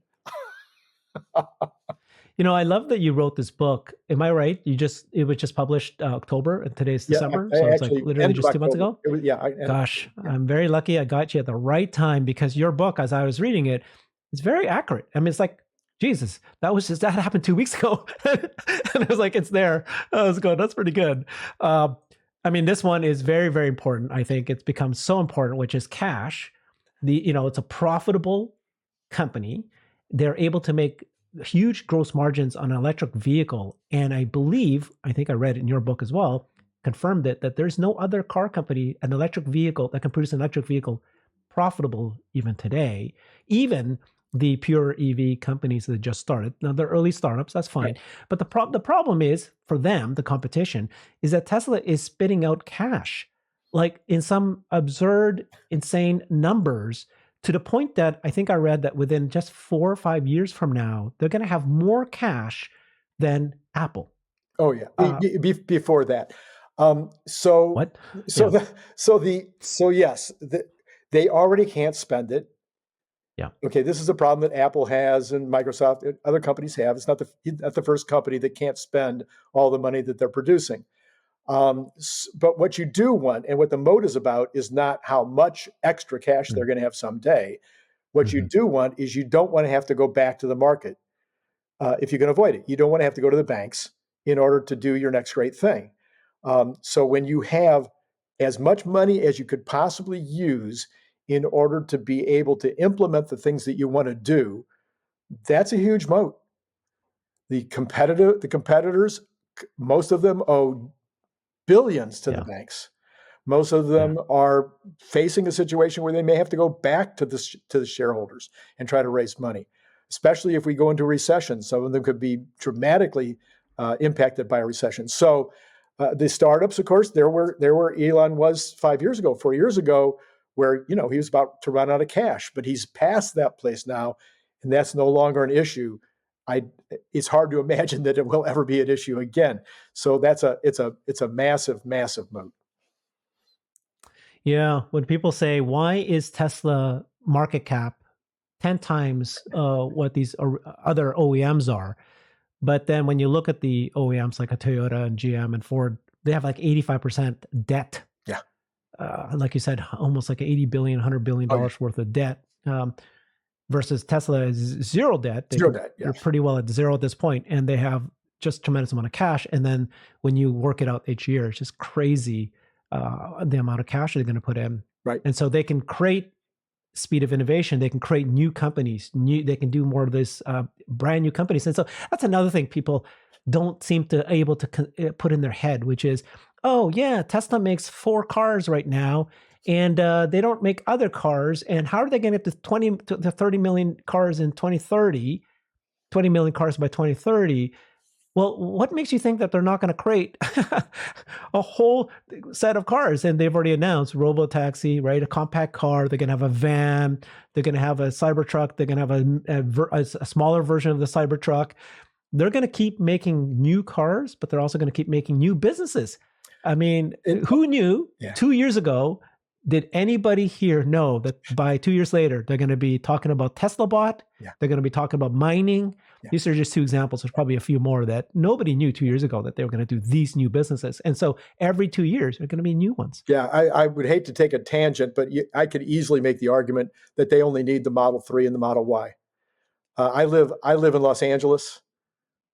I love that you wrote this book. Am I right? It was just published October, and today's December. So it's like literally just 2 months ago. Gosh, I'm very lucky I got you at the right time, because your book, as I was reading it, is very accurate. I mean, it's like, Jesus, that happened 2 weeks ago. And I was like, it's there. I was going, that's pretty good. I mean, this one is very, very important. I think it's become so important, which is cash. It's a profitable company. They're able to make huge gross margins on an electric vehicle. And I think I read in your book as well, confirmed it, that there's no other car company, an electric vehicle that can produce an electric vehicle profitable even today. Even the pure EV companies that just started. Now they're early startups, that's fine. Right. But the problem is for them, the competition, is that Tesla is spitting out cash, like in some absurd, insane numbers, to the point that I think I read that within just 4 or 5 years from now, they're going to have more cash than Apple. Oh yeah, before that. What? Yes, they already can't spend it. Yeah. Okay, this is a problem that Apple has and Microsoft and other companies have. It's not the first company that can't spend all the money that they're producing. But what you do want, and what the Moat is about, is not how much extra cash they're going to have someday. What you do want is, you don't want to have to go back to the market if you can avoid it. You don't want to have to go to the banks in order to do your next great thing. So when you have as much money as you could possibly use in order to be able to implement the things that you want to do, that's a huge moat. The competitors, most of them owe billions to the banks. Most of them are facing a situation where they may have to go back to the shareholders and try to raise money, especially if we go into a recession. Some of them could be dramatically impacted by a recession. So the startups, of course, they're where Elon was 5 years ago, 4 years ago, where he was about to run out of cash, but he's past that place now, and that's no longer an issue. It's hard to imagine that it will ever be an issue again. So it's a massive, massive moat. Yeah, when people say, why is Tesla market cap 10 times what these other OEMs are? But then when you look at the OEMs like a Toyota and GM and Ford, they have like 85% debt. Yeah. Like you said, almost like $80 billion, $100 billion worth of debt. Versus Tesla is zero debt. They're pretty well at zero at this point, and they have just tremendous amount of cash. And then when you work it out each year, it's just crazy the amount of cash they're going to put in. Right. And so they can create speed of innovation, they can create new companies, they can do more of this brand new companies. And so that's another thing people don't seem to able to put in their head, which is, oh yeah, Tesla makes 4 cars right now, and they don't make other cars. And how are they going to get to 20 to 30 million cars in 2030, 20 million cars by 2030? Well, what makes you think that they're not going to create a whole set of cars? And they've already announced robotaxi, right? A compact car. They're going to have a van. They're going to have a Cybertruck. They're going to have a smaller version of the Cybertruck. They're going to keep making new cars, but they're also going to keep making new businesses. I mean, who knew 2 years ago? Did anybody here know that by 2 years later, they're going to be talking about Tesla bot? Yeah. They're going to be talking about mining. Yeah. These are just 2 examples. There's probably a few more that nobody knew 2 years ago that they were going to do these new businesses. And so every 2 years, there are going to be new ones. Yeah, I would hate to take a tangent, but I could easily make the argument that they only need the Model 3 and the Model Y. I live in Los Angeles,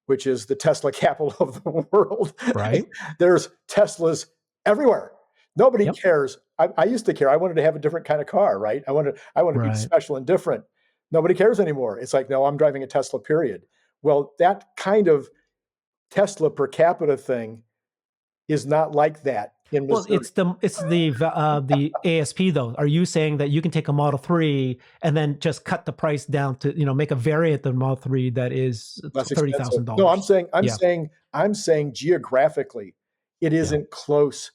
which is the Tesla capital of the world. Right. There's Teslas everywhere. Nobody cares. I used to care. I wanted to have a different kind of car, right? I wanted to be special and different. Nobody cares anymore. It's like, no, I'm driving a Tesla, period. Well, that kind of Tesla per capita thing is not like that in Missouri. Well, it's the ASP though. Are you saying that you can take a Model 3 and then just cut the price down to, make a variant of Model 3 that is $30,000? No, I'm saying geographically, it isn't close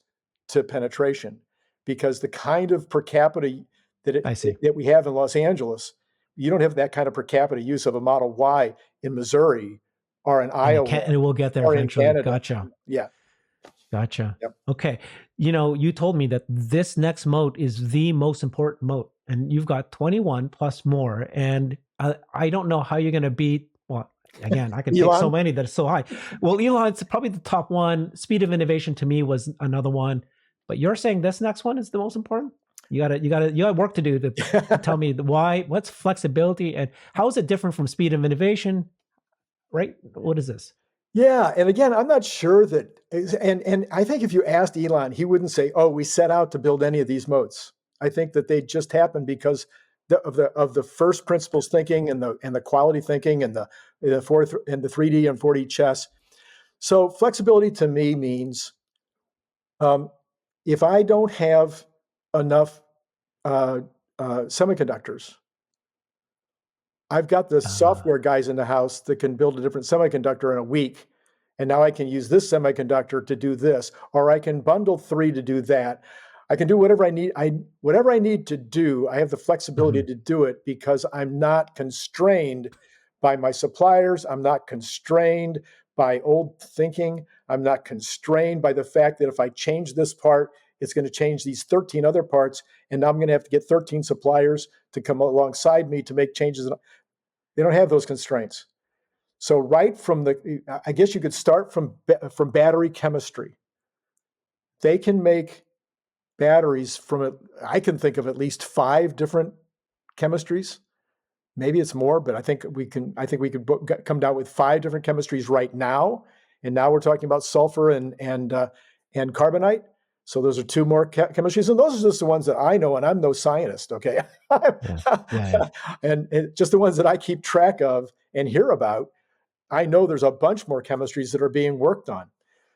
to penetration, because the kind of per capita that we have in Los Angeles, you don't have that kind of per capita use of a Model Y in Missouri or in Iowa. And it will get there eventually. Gotcha. Yeah. Gotcha. Yep. Okay. You told me that this next moat is the most important moat, and you've got 21 plus more. And I don't know how you're going to beat, well, again, I can pick so many that are so high. Well, Elon's probably the top one. Speed of innovation to me was another one. But you're saying this next one is the most important? You got work to do to tell me why, what's flexibility, and how is it different from speed of innovation, right? What is this? Yeah. And again, I'm not sure that, and I think if you asked Elon, he wouldn't say, oh, we set out to build any of these moats. I think that they just happened because of the first principles thinking and the quality thinking and the 3D and 4D chess. So flexibility to me means, if I don't have enough semiconductors, I've got the software guys in the house that can build a different semiconductor in a week, and now I can use this semiconductor to do this, or I can bundle 3 to do that. I can do whatever I need. Whatever I need to do, I have the flexibility to do it because I'm not constrained by my suppliers. I'm not constrained by old thinking. I'm not constrained by the fact that if I change this part, it's going to change these 13 other parts, and now I'm going to have to get 13 suppliers to come alongside me to make changes. They don't have those constraints. So right from I guess you could start from battery chemistry. They can make batteries I can think of at least 5 different chemistries. Maybe it's more, but I think we could come down with 5 different chemistries right now. And now we're talking about sulfur and carbonite. So those are 2 more chemistries, and those are just the ones that I know, and I'm no scientist, okay? And just the ones that I keep track of and hear about. I know there's a bunch more chemistries that are being worked on.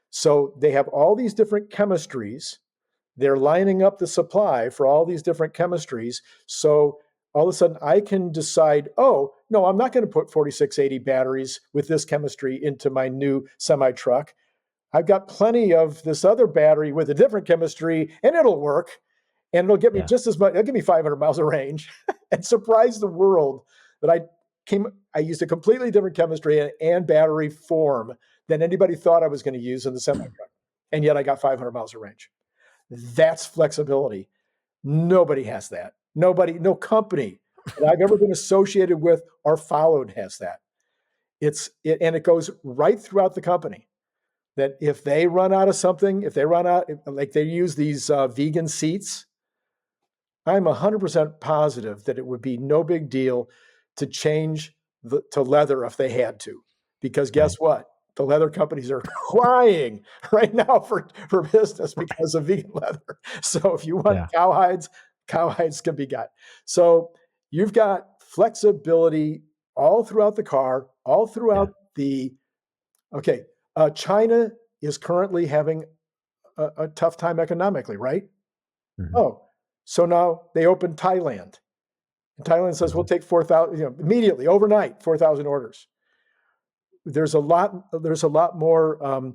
So they have all these different chemistries. They're lining up the supply for all these different chemistries. So all of a sudden I can decide, oh, no, I'm not going to put 4680 batteries with this chemistry into my new semi-truck. I've got plenty of this other battery with a different chemistry, and it'll work, and it'll get me just as much. It'll give me 500 miles of range, and surprise the world that I used a completely different chemistry and battery form than anybody thought I was going to use in the semi-truck, and yet I got 500 miles of range. That's flexibility. Nobody has that. No company that I've ever been associated with or followed has that. And it goes right throughout the company. That if they run out of something, like they use these vegan seats, I'm 100% positive that it would be no big deal to change to leather if they had to. Because guess what? The leather companies are crying right now for business because of vegan leather. So if you want cow hides, Cowhides can be got. So you've got flexibility all throughout the car, all throughout okay, China is currently having a tough time economically, right? Mhm. Oh, so now they opened Thailand. And Thailand says, we'll take 4,000, immediately, overnight, 4,000 orders. There's a lot more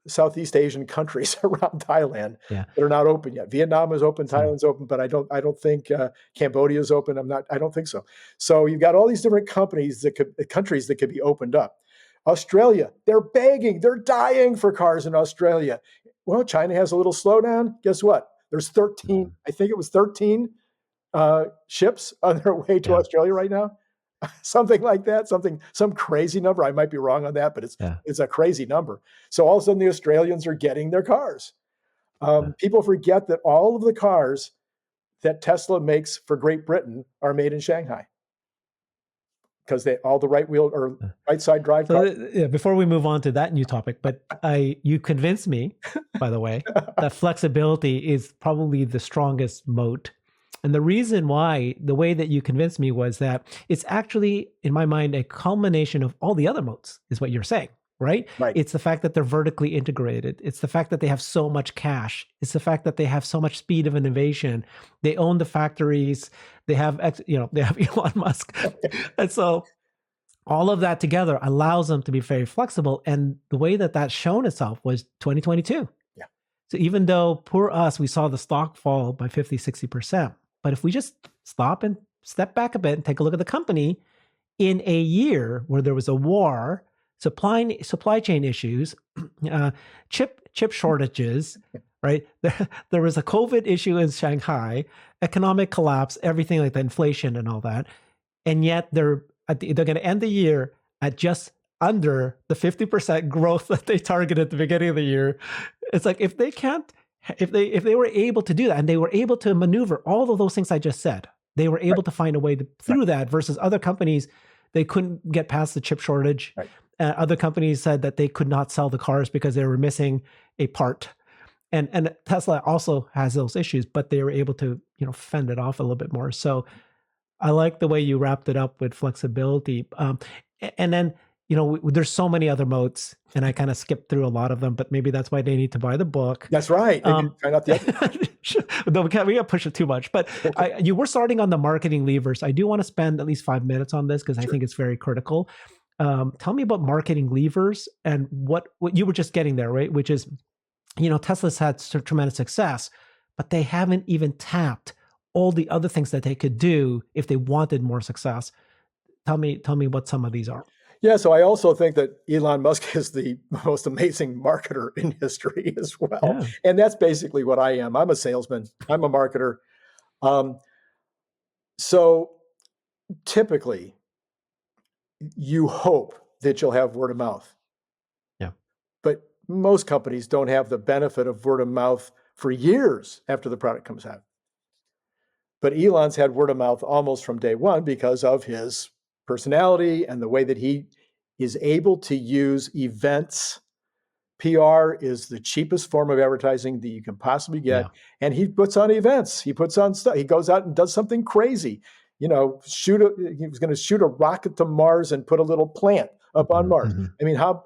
Southeast Asian countries around Thailand Yeah. that are not open yet. Vietnam is open, Thailand's open, but I don't think Cambodia is open. I don't think so. So you've got all these different countries that could be opened up. Australia, they're begging, they're dying for cars in Australia. Well, China has a little slowdown. Guess what? There's 13, I think it was 13 ships on their way to Australia right now. Something like that, some crazy number. I might be wrong on that, but it's a crazy number. So all of a sudden the Australians are getting their cars. People forget that all of the cars that Tesla makes for Great Britain are made in Shanghai because all the right wheel or right side drive. So before we move on to that new topic, but you convinced me, by the way, that flexibility is probably the strongest moat. And the reason why, the way that you convinced me was that it's actually, in my mind, a culmination of all the other moats, is what you're saying, right? It's the fact that they're vertically integrated. It's the fact that they have so much cash. It's the fact that they have so much speed of innovation. They own the factories. They have, they have Elon Musk. And so all of that together allows them to be very flexible. And the way that that's shown itself was 2022. Yeah. So even though, poor us, we saw the stock fall by 50, 60%. But if we just stop and step back a bit and take a look at the company, in a year where there was a war, supply chain issues, chip shortages, right? There was a COVID issue in Shanghai, economic collapse, everything like the inflation and all that, and yet they're going to end the year at just under the 50% growth that they targeted at the beginning of the year. It's like if they were able to do that and they were able to maneuver all of those things I just said, they were able to find a way through that versus other companies, they couldn't get past the chip shortage. Other companies said that they could not sell the cars because they were missing a part. And Tesla also has those issues, but they were able to, fend it off a little bit more. So I like the way you wrapped it up with flexibility. And then, there's so many other moats, and I kind of skipped through a lot of them, but maybe that's why they need to buy the book. That's right. We can't push it too much. But you were starting on the marketing levers. I do want to spend at least 5 minutes on this because I think it's very critical. Tell me about marketing levers and what you were just getting there, right? Which is, Tesla's had tremendous success, but they haven't even tapped all the other things that they could do if they wanted more success. Tell me what some of these are. Yeah, so I also think that Elon Musk is the most amazing marketer in history as well. Yeah. And that's basically what I am. I'm a salesman. I'm a marketer. So typically, you hope that you'll have word of mouth. Yeah. But most companies don't have the benefit of word of mouth for years after the product comes out. But Elon's had word of mouth almost from day one because of his personality and the way that he is able to use events. PR is the cheapest form of advertising that you can possibly get. Yeah. And he puts on events. He puts on stuff. He goes out and does something crazy. He was going to shoot a rocket to Mars and put a little plant up on Mars. Mm-hmm. I mean, how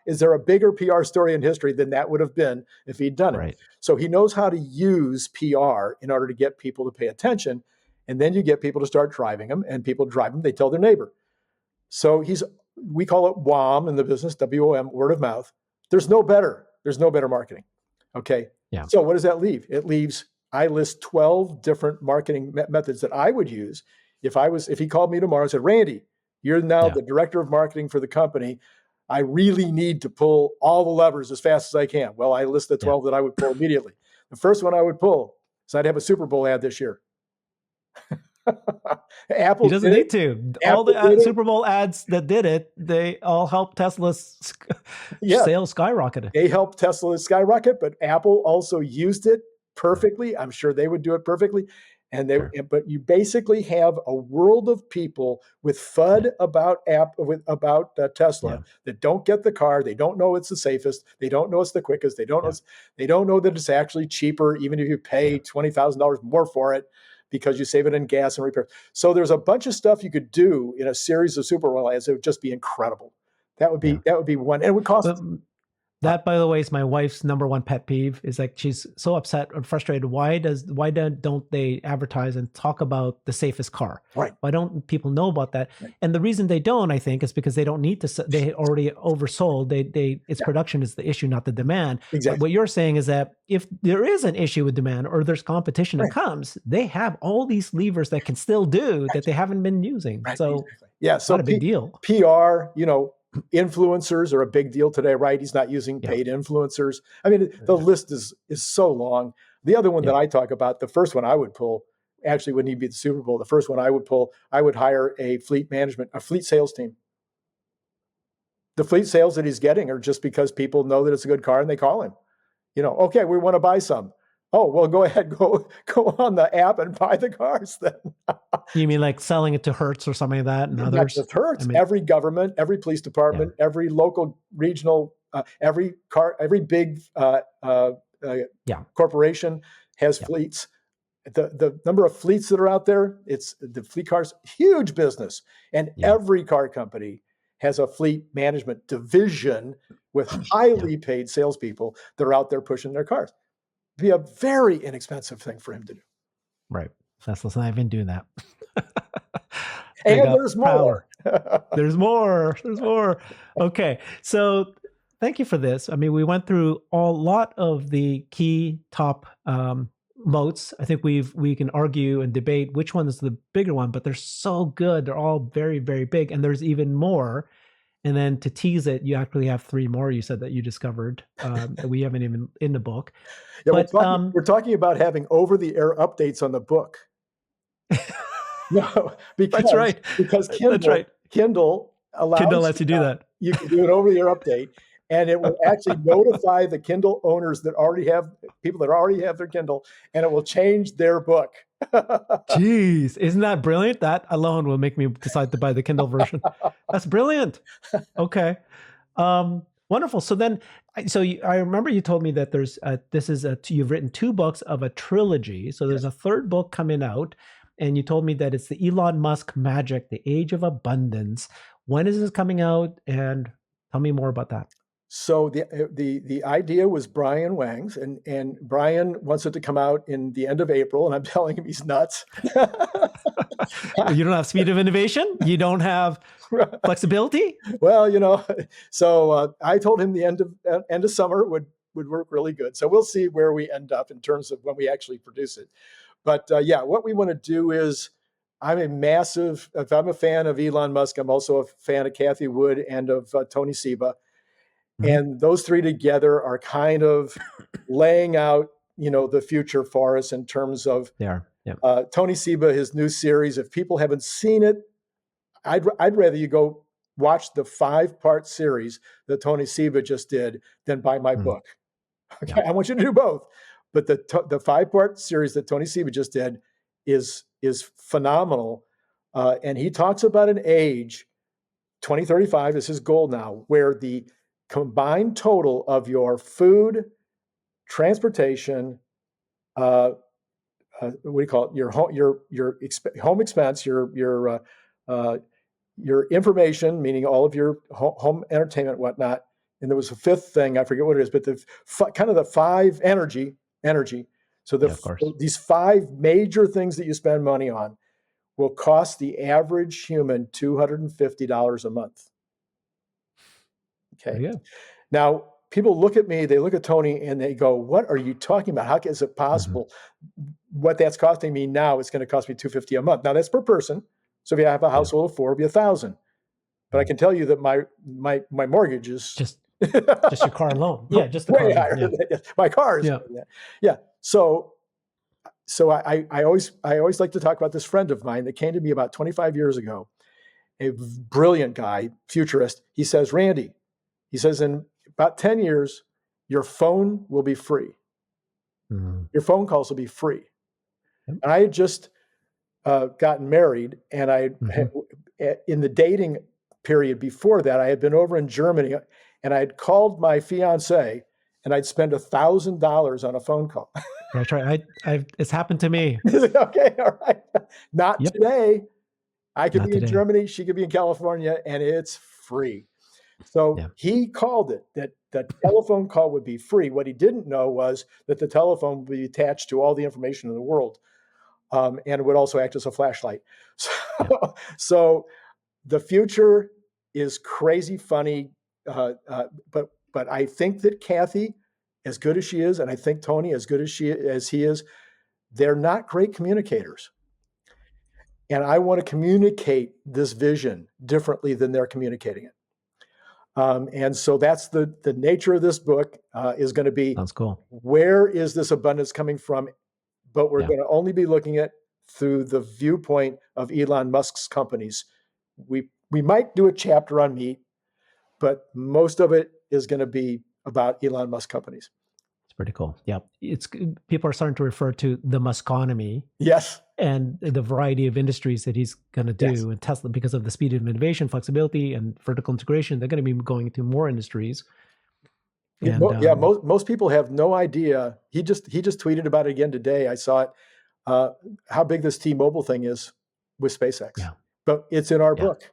is there a bigger PR story in history than that would have been if he'd done it? Right. So he knows how to use PR in order to get people to pay attention. And then you get people to start driving them, and people drive them, they tell their neighbor. So we call it WOM in the business, WOM, word of mouth. There's no better marketing. Okay. Yeah. So what does that leave? It leaves, I list 12 different marketing methods that I would use if he called me tomorrow and said, Randy, you're now the director of marketing for the company. I really need to pull all the levers as fast as I can. Well, I list the 12 that I would pull immediately. The first one I would pull is I'd have a Super Bowl ad this year. Apple he doesn't need to. All the Super Bowl ads that did it, they all helped Tesla's sales skyrocket. They helped Tesla skyrocket, but Apple also used it perfectly. I'm sure they would do it perfectly. But you basically have a world of people with FUD about Tesla that don't get the car. They don't know it's the safest. They don't know it's the quickest. They don't know that it's actually cheaper, even if you pay $20,000 more for it. because you save it in gas and repair. So there's a bunch of stuff you could do in a series of Super Bowl ads. It would just be incredible. That would be one, and it would cost. That, by the way, is my wife's number one pet peeve. Is like she's so upset and frustrated. Why don't they advertise and talk about the safest car? Right. Why don't people know about that? Right. And the reason they don't, I think, is because they don't need to. They already oversold. Its production is the issue, not the demand. Exactly. But what you're saying is that if there is an issue with demand or there's competition that comes, they have all these levers that can still do that they haven't been using. Right. So so not a big deal. PR, influencers are a big deal today, right? He's not using paid influencers. I mean, the list is so long. The other one that I talk about, the first one I would pull, actually wouldn't even be the Super Bowl. The first one I would pull, I would hire a fleet sales team. The fleet sales that he's getting are just because people know that it's a good car and they call him. Okay, we want to buy some. Oh, well, go ahead, go on the app and buy the cars then. You mean like selling it to Hertz or something like that and others? Not just Hertz, every government, every police department, every local, regional, every big corporation has fleets. The number of fleets that are out there, it's the fleet cars, huge business. And every car company has a fleet management division with highly paid salespeople that are out there pushing their cars. Be a very inexpensive thing for him to do. Right. Tesla's not even doing that. And there's more. There's more. Okay. So thank you for this. I mean, we went through a lot of the key top moats. I think we can argue and debate which one is the bigger one, but they're so good. They're all very, very big. And there's even more. And then to tease it, you actually have 3 more you said that you discovered that we haven't even in the book. Yeah, but, we're talking about having over-the-air updates on the book. No, because, that's right. Because Kindle lets you do that. You can do an over-the-air update, and it will actually notify the Kindle owners that already have their Kindle, and it will change their book. Jeez, isn't that brilliant? That alone will make me decide to buy the Kindle version. That's brilliant. Okay. Wonderful. So then, I remember you told me that you've written 2 books of a trilogy. So there's a 3rd book coming out, and you told me that it's the Elon Musk Magic, the Age of Abundance. When is this coming out? And tell me more about that. So the idea was Brian Wang's, and Brian wants it to come out in the end of April, and I'm telling him he's nuts. You don't have speed of innovation? You don't have flexibility? Well, so I told him the end of summer would work really good. So we'll see where we end up in terms of when we actually produce it. But what we want to do is, if I'm a fan of Elon Musk, I'm also a fan of Cathie Wood and of Tony Seba. Mm-hmm. And those 3 together are kind of laying out, the future for us in terms of Tony Seba, his new series. If people haven't seen it, I'd rather you go watch the 5-part series that Tony Seba just did than buy my book. Okay, yeah. I want you to do both. But the 5-part series that Tony Seba just did is phenomenal. And he talks about an age, 2035 is his goal now, where the combined total of your food, transportation, what do you call it? Your home expense, your information, meaning all of your home entertainment, whatnot. And there was a 5th thing, I forget what it is, but the 5 energy. So these 5 major things that you spend money on will cost the average human $250 a month. Okay. Yeah. Now, people look at me, they look at Tony, and they go, "What are you talking about? How is it possible? Mm-hmm. What that's costing me now is going to cost me $250 a month." Now, that's per person. So if you have a household of 4, it'll be $1,000. But I can tell you that my mortgage is just your car alone. Yeah, just the car. Higher than that. My car is. Yeah. So I always like to talk about this friend of mine that came to me about 25 years ago, a brilliant guy, futurist. He says, "Randy," he says, "in about 10 years, your phone will be free. Mm-hmm. Your phone calls will be free." Yep. And I had just gotten married, and in the dating period before that, I had been over in Germany, and I had called my fiance and I'd spend $1,000 on a phone call. That's right. It's happened to me. Okay, all right. Not today. I could Not be in today. Germany, she could be in California, and it's free. So he called it that the telephone call would be free. What he didn't know was that the telephone would be attached to all the information in the world, and it would also act as a flashlight. So the future is crazy funny, but I think that Kathy, as good as she is, and I think Tony, as good as he is, they're not great communicators. And I want to communicate this vision differently than they're communicating it. And so that's the nature of this book is going to be, sounds cool. Where is this abundance coming from? But we're going to only be looking at through the viewpoint of Elon Musk's companies. We might do a chapter on meat, but most of it is going to be about Elon Musk companies. It's pretty cool. Yeah. People are starting to refer to the Muskonomy. Yes. And the variety of industries that he's going to do. And Tesla, because of the speed of innovation, flexibility, and vertical integration, they're going to be going into more industries. And, most people have no idea. He just tweeted about it again today. I saw it. How big this T-Mobile thing is with SpaceX. Yeah. But it's in our book.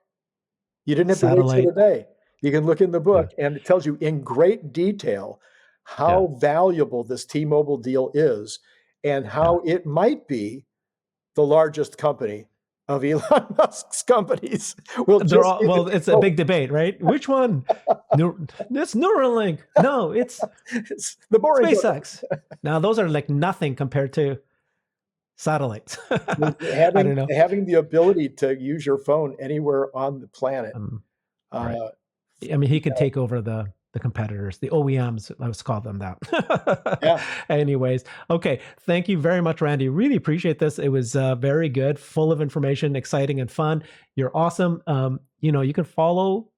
You didn't have to wait till today. You can look in the book, and it tells you in great detail how valuable this T-Mobile deal is, and how it might be the largest company of Elon Musk's companies. It's a big debate, right? Which one? It's Neuralink. No, it's the boring SpaceX. Now, those are like nothing compared to satellites. I don't know. Having the ability to use your phone anywhere on the planet. Right. I mean, he could take over the competitors, the OEMs, let's call them that. Anyways, okay. Thank you very much, Randy. Really appreciate this. It was very good, full of information, exciting and fun. You're awesome. You can follow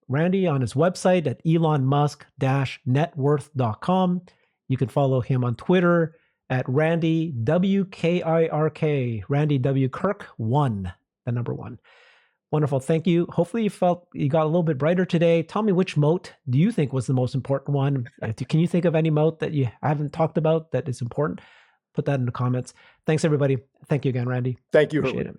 Randy on his website at elonmusk-networth.com. You can follow him on Twitter at Randy WKIRK, Randy W Kirk 1, the number 1. Wonderful. Thank you. Hopefully you felt you got a little bit brighter today. Tell me, which moat do you think was the most important one? Can you think of any moat that you haven't talked about that is important? Put that in the comments. Thanks, everybody. Thank you again, Randy. Thank you. Appreciate it.